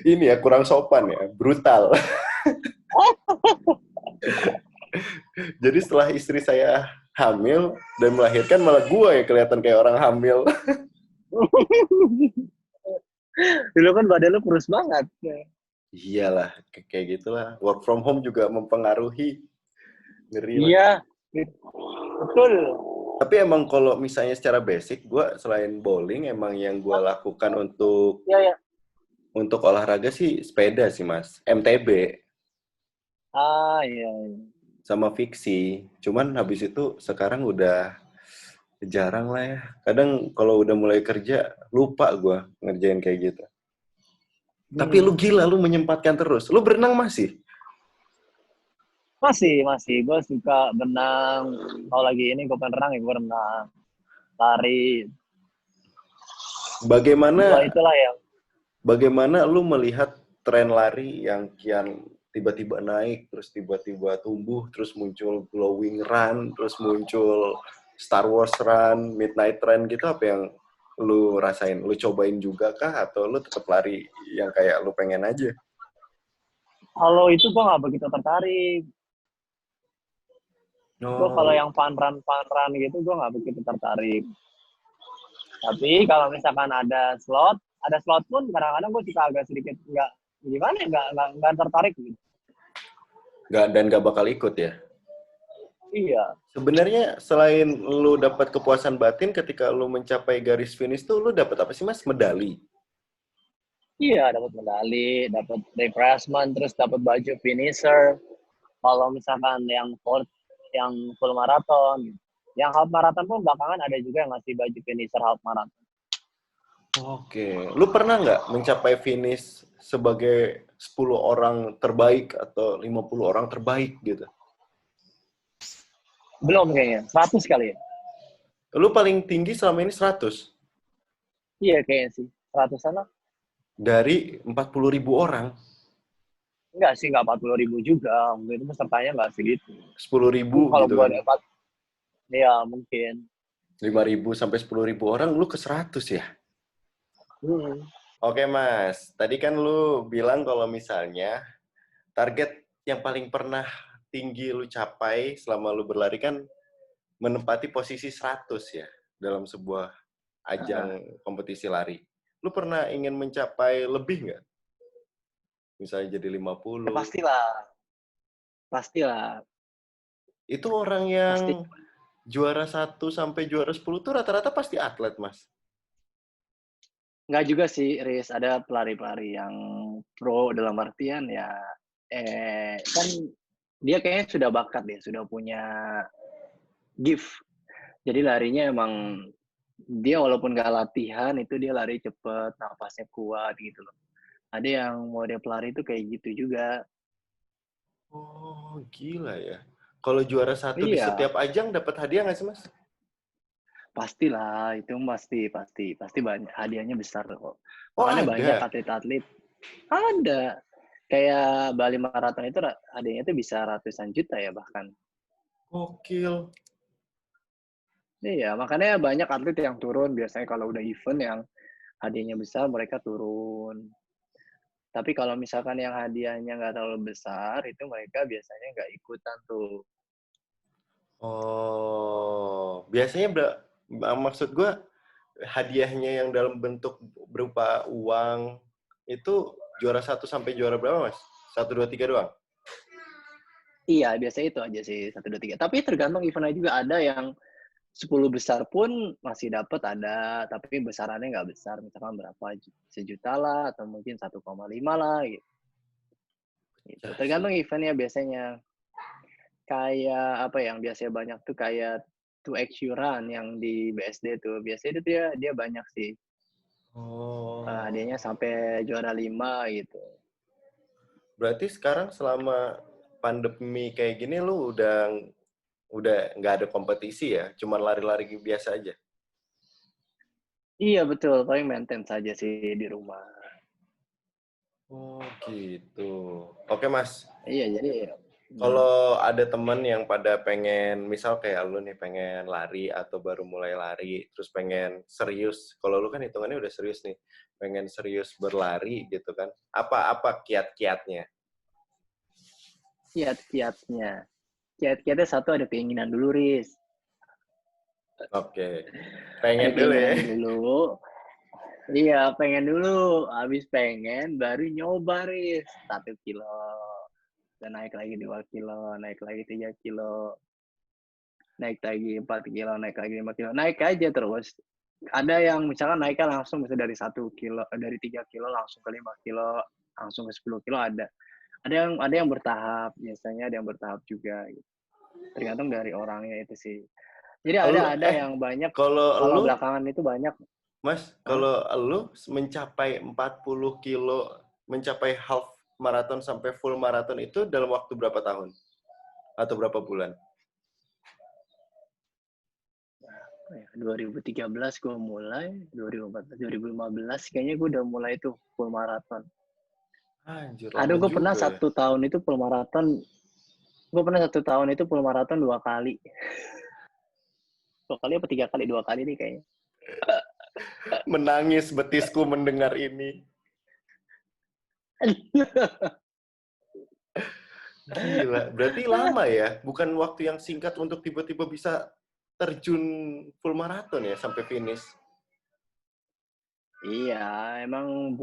ini ya kurang sopan ya, brutal. Jadi setelah istri saya hamil dan melahirkan malah gue ya kelihatan kayak orang hamil. Dulu kan badan lu kurus banget. Iyalah, kayak gitulah. Work from home juga mempengaruhi. Ngeri lah. Iya, betul. Tapi emang kalau misalnya secara basic, gue selain bowling, emang yang gue lakukan Iya, ya. untuk olahraga sih sepeda sih mas. MTB Ah, iya, iya. sama fiksi. Cuman habis itu sekarang udah jarang lah ya. Kadang kalau udah mulai kerja, lupa gue ngerjain kayak gitu. Tapi lu Hmm. gila, lu menyempatkan terus. Lu berenang masih? Masih. Gue suka berenang. Kalau lagi ini gue pengen renang ya gue renang. Lari. Dua Bagaimana itulah yang. Bagaimana lu melihat tren lari yang kian tiba-tiba naik, terus tiba-tiba tumbuh, terus muncul glowing run, terus muncul Star Wars run, Midnight run gitu, apa yang lu rasain? Lu cobain juga kah? Atau lu tetap lari yang kayak lu pengen aja? Kalau itu gue nggak begitu tertarik. Gue kalau Oh, yang fun run gitu gue nggak begitu tertarik. Tapi kalau misalkan ada slot pun kadang-kadang gue suka agak sedikit nggak gimana ya, nggak tertarik gitu. nggak bakal ikut ya? Iya, Sebenarnya selain lu dapat kepuasan batin ketika lu mencapai garis finish tuh, lu dapat apa sih mas? Medali? iya dapat medali, dapat refreshment, terus dapat baju finisher. Kalau misalkan yang full maraton, yang half maraton pun belakangan ada juga yang ngasih baju finisher half maraton. Oke, lu pernah nggak mencapai finish sebagai 10 orang terbaik atau 50 orang terbaik gitu? Belum kayaknya, 100 kali ya. Lu paling tinggi selama ini 100 Iya kayaknya sih, 100-an lah. dari 40.000 orang. Enggak sih, enggak 40.000 juga. Mungkin itu pesertanya enggak segitu. 10.000 Kalau gitu gua kan. dapat, ya mungkin. 5.000 sampai 10.000 orang, lu ke 100 ya? Hmm. Oke Mas, tadi kan lu bilang kalau misalnya target yang paling pernah tinggi lu capai selama lu berlari kan menempati posisi 100 ya dalam sebuah Nah, ajang kompetisi lari. Lu pernah ingin mencapai lebih nggak? Misalnya jadi ya 50. pastilah, pastilah, Itu orang yang pasti. juara 1 sampai juara 10 tuh rata-rata pasti atlet, Mas. Enggak juga sih, Riz. Ada pelari-pelari yang pro dalam artian ya, kan dia kayaknya sudah bakat deh, sudah punya gift. Jadi larinya emang dia walaupun nggak latihan itu dia lari cepet, nafasnya kuat gitu loh. Ada yang model pelari itu kayak gitu juga. Oh, gila ya. Kalau juara 1 di Iya, setiap ajang dapat hadiah nggak sih, Mas? pastilah itu pasti banyak hadiahnya besar kok. Oh, Makanya banyak ada. atlet-atlet ada kayak Bali Marathon itu hadiahnya tuh bisa ratusan juta ya bahkan. Gokil. Iya, makanya banyak atlet yang turun biasanya kalau udah event yang hadiahnya besar mereka turun. Tapi kalau misalkan yang hadiahnya nggak terlalu besar, itu mereka biasanya nggak ikutan tuh. Oh, biasanya maksud gue hadiahnya yang dalam bentuk berupa uang itu juara 1 sampai juara berapa, Mas? 1, 2, 3 doang? Iya, biasanya itu aja sih, 1, 2, 3. Tapi tergantung eventnya juga. Ada yang 10 besar pun masih dapat ada, tapi besarannya nggak besar. Misalkan berapa, sejuta lah, atau mungkin 1,5 lah, gitu. Ya Tergantung sih. eventnya biasanya. Kayak apa yang biasanya banyak tuh kayak 2X Run yang di BSD tuh. Biasanya itu dia dia banyak sih. Oh. Hadiahnya sampai juara 5 gitu. Berarti sekarang selama pandemi kayak gini lu udah nggak ada kompetisi ya, cuma lari-lari biasa aja. Iya betul, paling maintain saja sih di rumah. Oh gitu. Oke Mas, Iya jadi kalau ada temen yang pada pengen, misal kayak lu nih pengen lari atau baru mulai lari, terus pengen serius, kalau lu kan hitungannya udah serius nih, pengen serius berlari gitu kan, apa kiat-kiatnya? kiat-kiatnya. Kiat-kiatnya satu ada keinginan dulu, Riz. Oke, Ada pengen dulu ya. keinginan dulu. Iya, pengen dulu. Habis pengen, baru nyoba, Riz. 1 kilo. Dan naik lagi 2 kilo, naik lagi 3 kilo. Naik lagi 4 kilo, naik lagi 5 kilo. Naik aja terus. Ada yang misalkan naiknya langsung bisa dari 1 kilo, dari 3 kilo langsung ke 5 kilo, langsung ke 10 kilo ada. Ada yang bertahap, biasanya ada yang bertahap juga. Gitu. Tergantung dari orangnya itu sih. Jadi Lu, ada yang banyak, kalau kalau lu belakangan itu banyak. Mas, Hah? kalau lu mencapai 40 kilo, mencapai half marathon sampai full marathon itu dalam waktu berapa tahun? Atau berapa bulan? 2013 gue mulai, 2014, 2015 kayaknya gue udah mulai tuh full marathon. Anjir, Aduh, lama gue pernah juga ya. 1 tahun itu full marathon. Gue pernah 1 tahun itu full marathon 2 kali. 2 kali apa 3 kali? 2 kali nih kayaknya. Menangis betisku mendengar ini. Gila, berarti lama ya? Bukan waktu yang singkat untuk tiba-tiba bisa terjun full marathon ya sampai finish. Iya, emang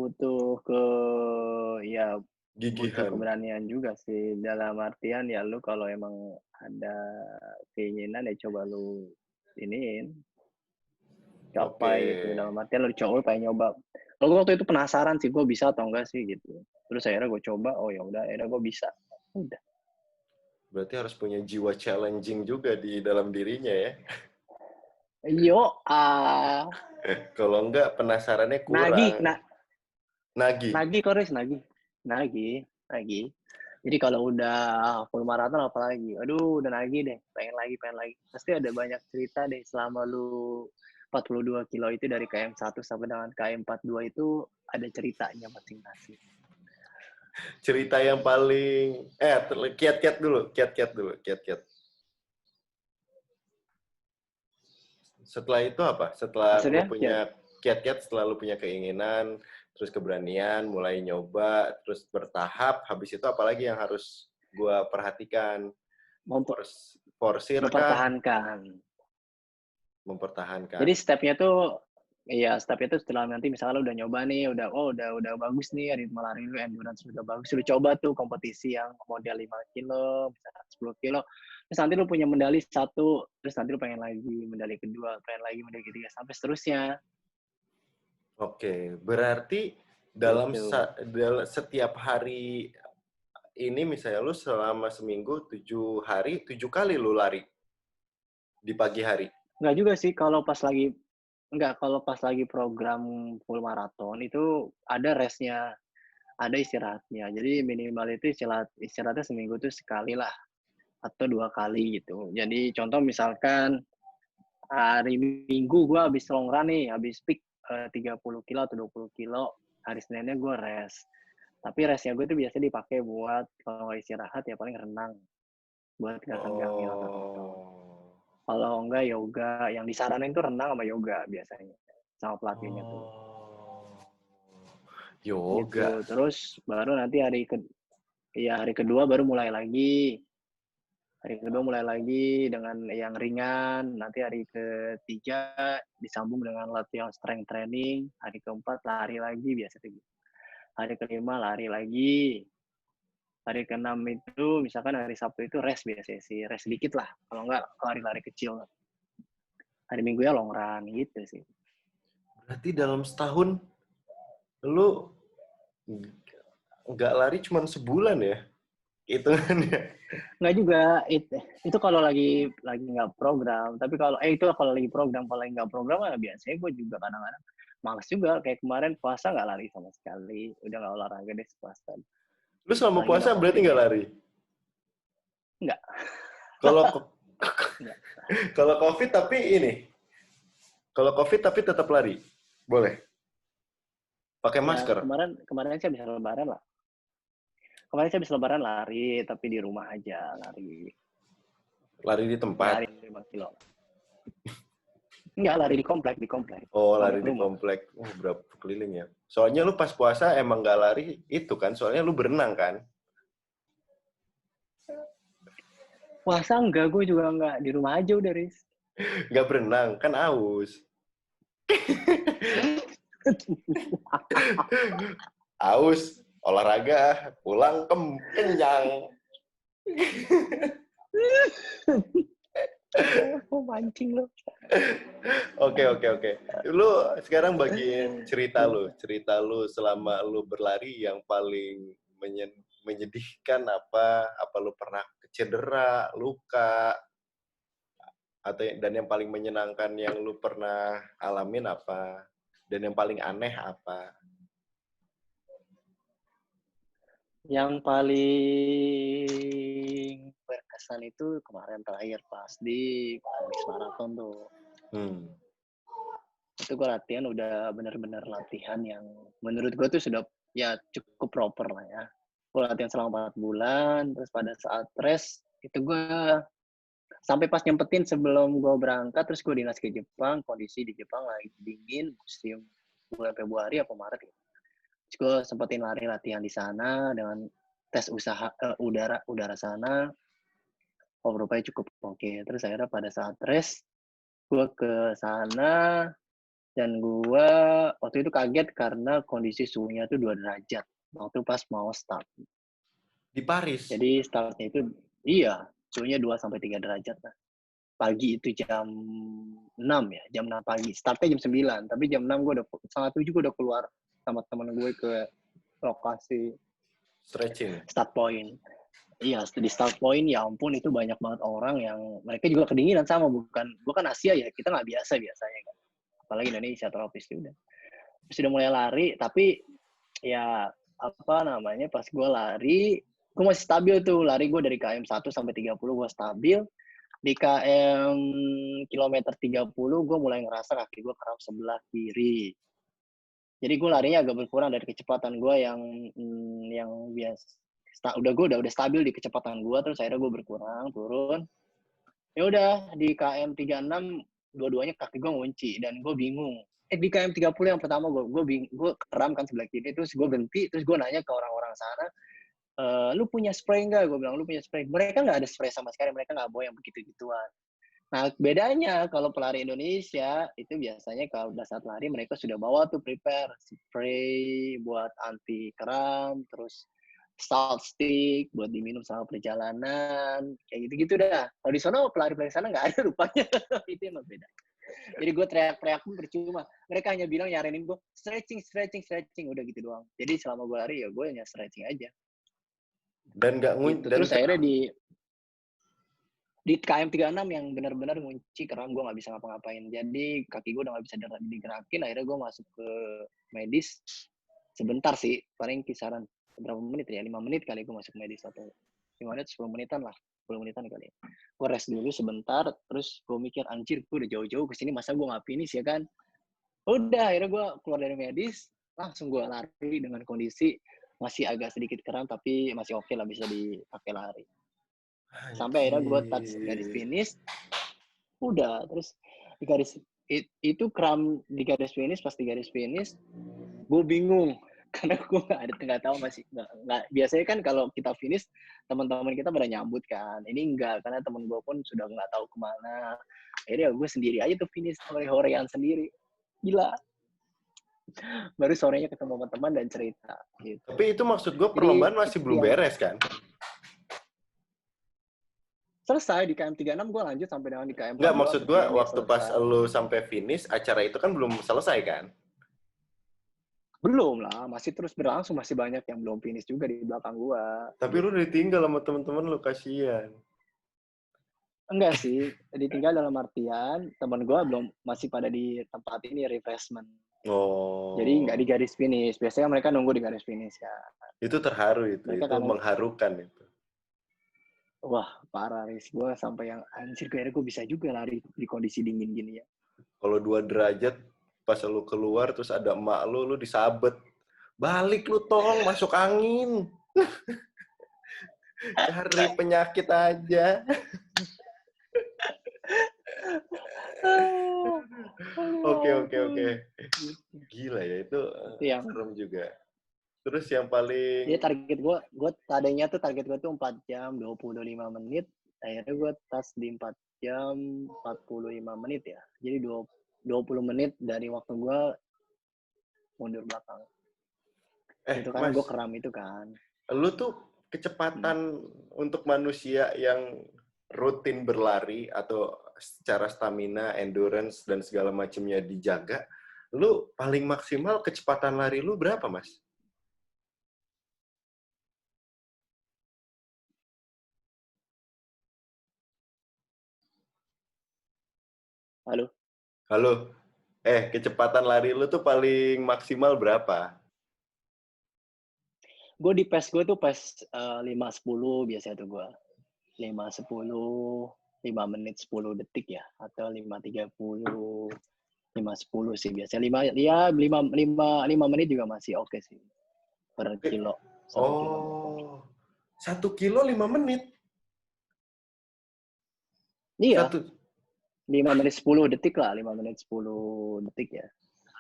ya butuh Gigihan. keberanian juga sih. Dalam artian ya lu kalau emang ada keinginan ya coba lu iniin, Oke. capai gitu. Dalam artian lu coba pengen nyoba. Kalau gue waktu itu penasaran sih gue bisa atau enggak sih gitu. Terus akhirnya gue coba, oh ya udah akhirnya gue bisa. Udah. Berarti harus punya jiwa challenging juga di dalam dirinya ya. Yo, ah, Kalau enggak penasarannya nagih, kurang. Nagih. nagih Koris, nagih, nagih, nagih. Jadi kalau udah full maraton apalagi, aduh udah nagih deh, pengen lagi. Pasti ada banyak cerita deh selama lu 42 kilo itu dari KM1 sampai dengan KM42 itu ada ceritanya masing-masing. Cerita yang paling kiat-kiat dulu. Setelah itu apa? Setelah lu Maksudnya, ya, punya kiat-kiat, setelah lu punya keinginan, terus keberanian, mulai nyoba, terus bertahap, habis itu apalagi yang harus gua perhatikan? Porsir kah? mempertahankan. Mempertahankan. Jadi stepnya tuh setelah nanti misalnya lu udah nyoba nih, udah bagus nih, ritme lari lu, endurance udah bagus, lu coba tuh kompetisi yang model 5 kilo, misalnya 10 kilo, terus nanti lu punya medali satu, terus nanti lu pengen lagi medali kedua, pengen lagi medali ketiga, sampai seterusnya, Oke, berarti dalam gitu. setiap hari ini misalnya lu selama seminggu 7 hari, 7 kali lu lari di pagi hari. Enggak juga sih, kalau pas lagi program full maraton itu ada restnya, ada istirahatnya. Jadi minimal itu istirahatnya seminggu tuh sekali lah atau 2 kali gitu. Jadi contoh misalkan hari Minggu gue habis long run nih, habis peak 30 kilo atau 20 kilo, hari Seninnya gue rest. Tapi restnya gue tuh biasanya dipakai buat kalau istirahat ya paling renang, buat gak tenggangin otot itu. Oh. Kalau enggak yoga, yang disaranin tuh renang sama yoga biasanya, sama pelatihnya tuh. Oh. Gitu. Yoga. Terus baru nanti hari kedua baru mulai lagi. Hari kedua mulai lagi dengan yang ringan, nanti hari ketiga disambung dengan latihan strength training, hari keempat lari lagi biasa gitu. Hari kelima lari lagi, hari keenam itu misalkan hari Sabtu itu rest biasanya sih, rest sedikit lah, kalau enggak lari-lari kecil. Hari Minggu ya long run gitu sih. Berarti dalam setahun lu nggak lari cuma sebulan ya? Hitungannya. Enggak juga, itu kalau lagi nggak program, tapi itu kalau lagi program, kalau lagi nggak program ya biasanya gue juga kadang-kadang males juga, kayak kemarin puasa nggak lari sama sekali, udah nggak olahraga deh puasa. Lu selama Lagi puasa nggak berarti COVID nggak ya. lari? Nggak. Kalau Nggak. kalau COVID tapi ini, kalau COVID tapi tetap lari, boleh? Pakai Ya masker. kemarin saya bisa lebaran lah. Kemarin saya bisa lebaran lari, tapi di rumah aja lari. Lari di Lari tempat. 5 kilo. Nggak, lari di komplek. Oh, lari Komplek di rumah. komplek. Berapa keliling ya? Soalnya lu pas puasa emang nggak lari itu kan? Soalnya lu berenang kan? Puasa enggak, gue juga enggak. Di rumah aja udah, Riz. Nggak berenang, kan aus. Aus, olahraga, pulang kenyang. Oh, mancing lo. Oke. Lu sekarang bagiin cerita lu selama lu berlari yang paling menyedihkan apa? Apa lu pernah cedera, luka, atau dan yang paling menyenangkan yang lu pernah alamin apa? Dan yang paling aneh apa? Yang paling berkesan itu kemarin terakhir pas di Paris Marathon tuh. Itu gue latihan udah bener-bener latihan yang menurut gue tuh sudah ya cukup proper lah ya. Gue latihan selama 4 bulan, terus pada saat rest itu gue sampai pas nyempetin sebelum gue berangkat, terus gue dinas ke Jepang, kondisi di Jepang lagi dingin, musim bulan Februari apa Maret ya. Terus gue sempetin lari latihan di sana dengan tes udara sana. Oh, rupanya cukup oke. Terus akhirnya pada saat rest, gue ke sana dan gue waktu itu kaget karena kondisi suhunya tuh 2 derajat waktu pas mau start. Di Paris. Jadi startnya itu iya, suhunya 2 sampai 3 derajat lah. Pagi itu jam 6 ya, jam 6 pagi. Startnya jam 9, tapi jam 6 gue udah setengah 7 gue udah keluar sama temen gue ke lokasi Stretching. start point. Iya, di start point ya ampun itu banyak banget orang yang mereka juga kedinginan sama, bukan Asia ya, kita nggak biasanya kan. Apalagi Indonesia tropis udah. Terus udah mulai lari, tapi ya apa namanya pas gue lari gue masih stabil tuh, lari gue dari KM 1 sampai 30 gue stabil. Di KM kilometer 30 gue mulai ngerasa kaki gue kram sebelah kiri. Jadi gue larinya agak berkurang dari kecepatan gue yang biasa. Gue udah stabil di kecepatan gue, terus akhirnya gue berkurang, turun. Ya udah di KM 36 dua-duanya kaki gue ngunci dan gue bingung. Di KM 30 yang pertama gue kram kan sebelah kiri, terus gue berhenti, terus gue nanya ke orang-orang sana, lu punya spray nggak? Gue bilang, lu punya spray? Mereka nggak ada spray sama sekali, mereka nggak bawa yang begitu-gituan. Nah, bedanya kalau pelari Indonesia, itu biasanya kalau udah saat lari, mereka sudah bawa tuh prepare spray buat anti kram, terus salt stick buat diminum sama perjalanan, kayak gitu-gitu dah. Kalau di sana, pelari-pelari sana nggak ada rupanya. Itu emang beda. Jadi gue teriak-teriak pun percuma. Mereka hanya bilang nyaranin gue, stretching, udah gitu doang. Jadi selama gue lari, ya gue hanya stretching aja. Dan nggak Gitu. Terus akhirnya di KM 36 yang benar-benar ngunci karena gue nggak bisa ngapa-ngapain. Jadi kaki gue udah nggak bisa digerakin. Akhirnya gue masuk ke medis. Sebentar sih, paling kisaran berapa menit ya? 5 menit kali gue masuk medis atau 5 menit, 10 menitan lah. 10 menitan kali. Gue rest dulu sebentar, terus gue mikir, anjir gue udah jauh-jauh kesini, masa gue nggak finish ya kan? Udah, akhirnya gue keluar dari medis, langsung gue lari dengan kondisi masih agak sedikit kram, tapi masih oke lah bisa dipakai lari. Sampai akhirnya gue touch garis finish, udah. Terus di garis itu kram di garis finish, pas di garis finish gue bingung karena gue nggak tahu, masih nggak biasanya kan kalau kita finish teman-teman kita pada nyambut kan, ini enggak, karena teman gue pun sudah nggak tahu kemana. Akhirnya gue sendiri aja tuh finish, hore-horean sendiri, gila. Baru sorenya ketemu teman-teman dan cerita gitu. Tapi itu maksud gue perlombaan masih belum beres kan? Selesai di KM 36 gue lanjut sampai dengan di KM 42. Enggak, maksud gue waktu pas lu sampai finish, acara itu kan belum selesai kan? Belum lah, masih terus berlangsung, masih banyak yang belum finish juga di belakang gue. Tapi lu ditinggal sama teman-teman lu, kasihan. Enggak sih, ditinggal dalam artian teman gue masih pada di tempat ini refreshment. Oh. Jadi nggak di garis finish. Biasanya mereka nunggu di garis finish ya. Itu terharu itu, mereka itu mengharukan itu. Wah, parah Riz. Gue sampai yang anjir, gue bisa juga lari di kondisi dingin gini ya. Kalau 2 derajat, pas lu keluar terus ada emak lu disabet. Balik lu tolong, masuk angin. Cari penyakit aja. Oke. Gila ya, itu yang serem juga. Terus yang paling... Jadi target gue tadinya tuh target gue tuh 4 jam 25 menit. Akhirnya gue tas di 4 jam 45 menit ya. Jadi 20 menit dari waktu gue mundur belakang. Itu karena gue kram itu kan. Lu tuh kecepatan untuk manusia yang rutin berlari atau secara stamina, endurance, dan segala macamnya dijaga, lu paling maksimal kecepatan lari lu berapa, Mas? Halo? Kecepatan lari lu tuh paling maksimal berapa? Gue di pace gue tuh pace 5-10 biasanya tuh gue. 5-10, 5 menit 10 detik ya. Atau 5-30, 5-10 sih biasanya. 5 menit juga masih oke sih. Per kilo. 1 kilometer. 1 kilo 5 menit? Iya. 5 menit 10 detik lah. 5 menit 10 detik ya.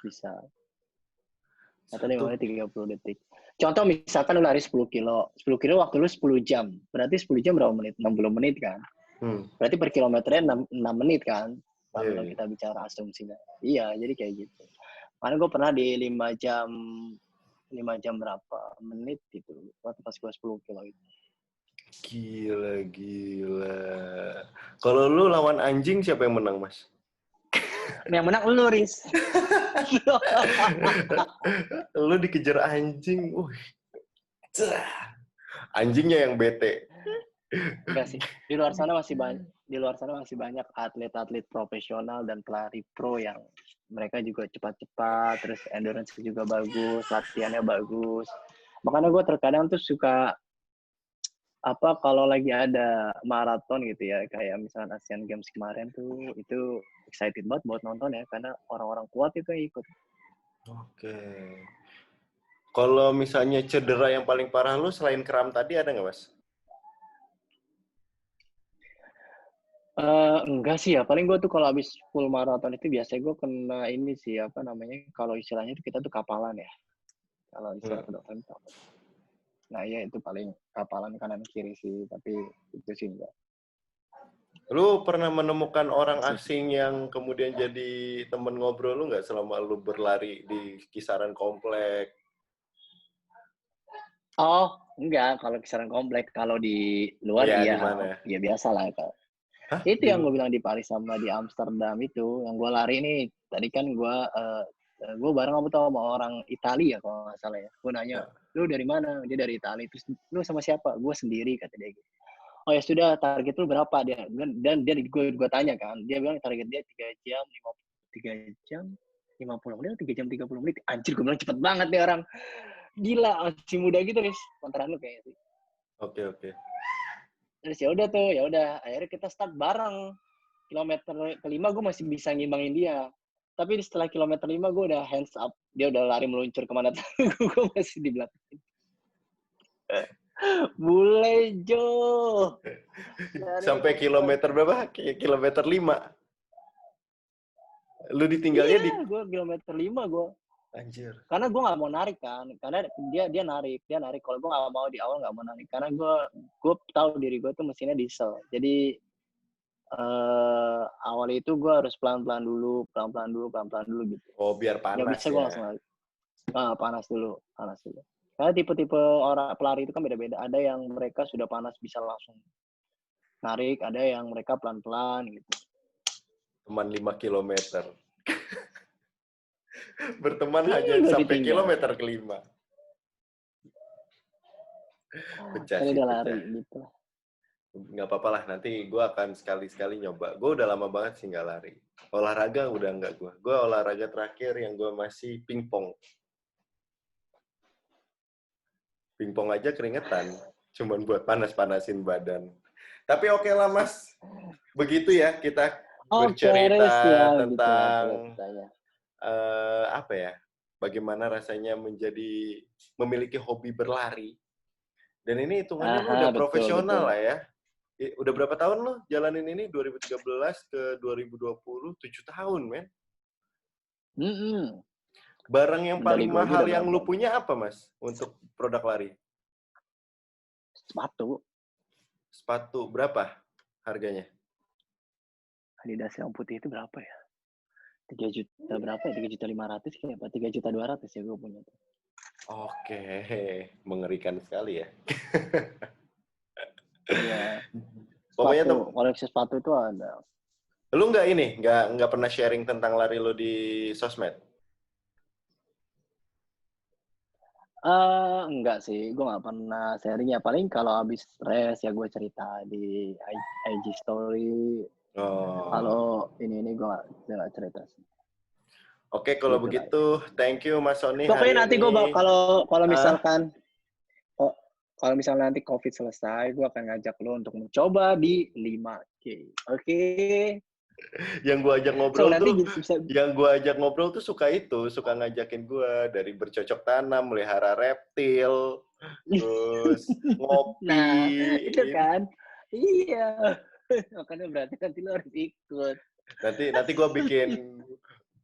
Bisa. Atau 5 menit 30 detik. Contoh misalkan lu lari 10 kilo. 10 kilo waktu lu 10 jam. Berarti 10 jam berapa menit? 60 menit kan? Berarti per kilometernya 6 menit kan? Kalau kita bicara asumsinya. Iya, jadi kayak gitu. Karena gue pernah di 5 jam berapa menit gitu. Waktu pas gue 10 kilo itu. Gila. Kalau lu lawan anjing siapa yang menang, Mas? Yang menang lu, Riz. Lu dikejar anjing. Anjingnya yang bete. Enggak sih. Di luar sana masih banyak atlet-atlet profesional dan pelari pro yang mereka juga cepat-cepat, terus endurance juga bagus, latihannya bagus. Makanya gue terkadang tuh suka apa kalau lagi ada maraton gitu ya, kayak misalnya Asian Games kemarin tuh, itu excited banget buat nonton ya, karena orang-orang kuat itu yang ikut. Oke. Kalau misalnya cedera yang paling parah lu selain kram tadi ada nggak, Mas? Enggak sih ya, paling gue tuh kalau habis full maraton itu biasanya gue kena ini sih, apa namanya, kalau istilahnya itu kita tuh kapalan ya. Kalau istilah kedokteran itu apa? Nah ya itu paling kapalan kanan kiri sih, tapi itu sih enggak. Lu pernah menemukan orang Masih. asing yang kemudian jadi temen ngobrol lu nggak selama lu berlari di kisaran komplek? Oh, enggak, kalau kisaran komplek, kalau di Oh luar ya, di iya, mana? ya biasa lah. Hah? Itu Di yang gue bilang di Paris sama di Amsterdam itu, yang gue lari nih. Tadi kan gue bareng sama orang Italia kalau nggak salah ya. Gue nanya, lu dari mana? Dia dari Italia. Terus lu sama siapa? Gue sendiri kata dia gitu. Oh ya sudah, target lu berapa dia? Dan dia gue tanya kan, dia bilang target dia 3 jam 50 menit, 3 jam 30 menit. Anjir, gue bilang cepet banget nih orang. Gila, masih muda gitu nih. Konteran lu kayaknya sih. Oke. Terus ya udah tuh, ya udah. Akhirnya kita start bareng. Kilometer kelima gue masih bisa ngimbangin dia. Tapi setelah kilometer 5 gue udah hands up. Dia udah lari meluncur kemana tahu. Gue masih di belakang. Bule Jo. Sampai kilometer berapa? Kilometer 5. Lu ditinggalnya di... Iya, gue kilometer 5 gue. Anjir. Karena gue nggak mau narik kan. Karena dia narik. Kalau gue nggak mau di awal nggak mau narik. Karena gue tahu diri gue tuh mesinnya diesel. Jadi awal itu gue harus pelan-pelan dulu gitu. Oh, biar Nggak panas bisa gue ya. langsung lari. Panas dulu. Karena tipe-tipe orang pelari itu kan beda-beda. Ada yang mereka sudah panas bisa langsung narik, ada yang mereka pelan-pelan gitu. Teman 5 kilometer. Berteman hanya Gue sampai ditinggal. kilometer kelima. Pecah Kan sih, udah pecah. lari gitu. Nggak apa-apa lah, nanti gue akan sekali-sekali nyoba. Gue udah lama banget sih nggak lari. Olahraga udah nggak gue. Gue olahraga terakhir yang gue masih pingpong. Pingpong aja keringetan. Cuman buat panas-panasin badan. Tapi oke lah, Mas. Begitu ya kita Riz, ya bercerita gitu lah tentang ceritanya. apa ya? Bagaimana rasanya memiliki hobi berlari. Dan ini hitungannya lu udah Betul. profesional lah ya. Udah berapa tahun lo jalanin ini? 2013 ke 2020, 7 tahun, men. Barang yang paling Dari gue aja mahal udah yang berapa? lu punya apa, Mas? Untuk produk lari? Sepatu berapa harganya? Adidas yang putih itu berapa ya? 3 juta berapa ya? 3.500.000 kayak apa? 3.200.000 ya gue punya tuh. Oke, mengerikan sekali ya. Iya. Pokoknya koleksi sepatu itu ada. Lu nggak pernah sharing tentang lari lu di sosmed? Enggak sih, gue nggak pernah sharing ya. Paling kalau habis race ya gue cerita di IG story. Oh. Kalau ini gue nggak cerita sih. Oke, kalau gitu begitu, thank you Mas Sony pokoknya hari nanti gue ini. kalau misalkan kalau misalnya nanti COVID selesai, gue akan ngajak lo untuk mencoba di 5K. Oke? Yang gue ajak ngobrol So, nanti tuh, bisa... suka ngajakin gue dari bercocok tanam, melihara reptil, terus ngopi. Nah, itu kan. Iya. Makanya berarti nanti lo harus ikut. Nanti gue bikin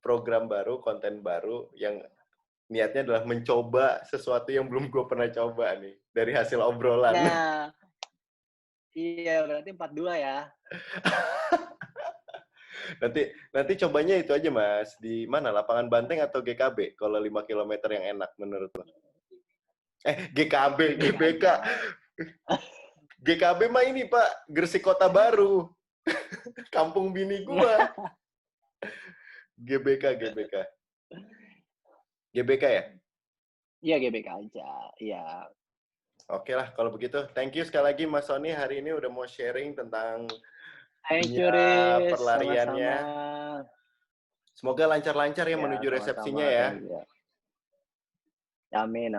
program baru, konten baru yang niatnya adalah mencoba sesuatu yang belum gue pernah coba nih dari hasil obrolan. Nah, iya berarti 42 ya. nanti cobanya itu aja Mas, di mana, lapangan Banteng atau GKB kalau 5 km yang enak menurut lo? GKB, GBK. GKB mah ini Pak, Gresik Kota Baru. Kampung bini gua. GBK ya? Iya, GBK aja. Iya. Oke lah, kalau begitu. Thank you sekali lagi Mas Sony hari ini udah mau sharing tentang Thank you, dunia Riz. perlariannya. Sama-sama. Semoga lancar-lancar ya menuju resepsinya ya. Amin.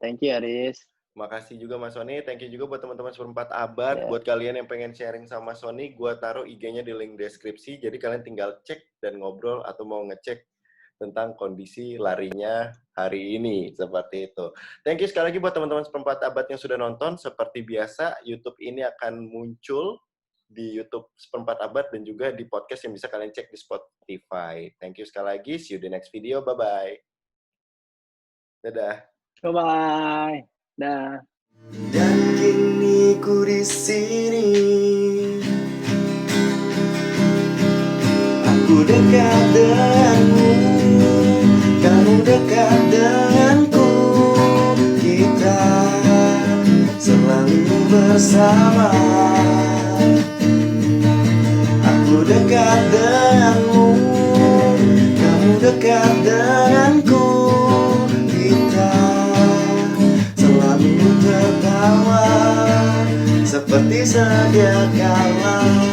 Thank you, Riz. Makasih juga Mas Sony, thank you juga buat teman-teman seperempat abad. Ya. Buat kalian yang pengen sharing sama Sony, gue taruh IG-nya di link deskripsi. Jadi kalian tinggal cek dan ngobrol atau mau ngecek tentang kondisi larinya hari ini. Seperti itu. Thank you sekali lagi buat teman-teman seperempat abad yang sudah nonton. Seperti biasa, YouTube ini akan muncul di YouTube seperempat abad dan juga di podcast yang bisa kalian cek di Spotify. Thank you sekali lagi. See you di next video. Bye-bye. Dadah. Bye-bye. Dah. Dan kini ku di sini, aku dekat denganmu, kamu dekat denganku, kita selalu bersama. Aku dekat denganmu, kamu dekat denganku, kita selalu tertawa seperti sedia kala.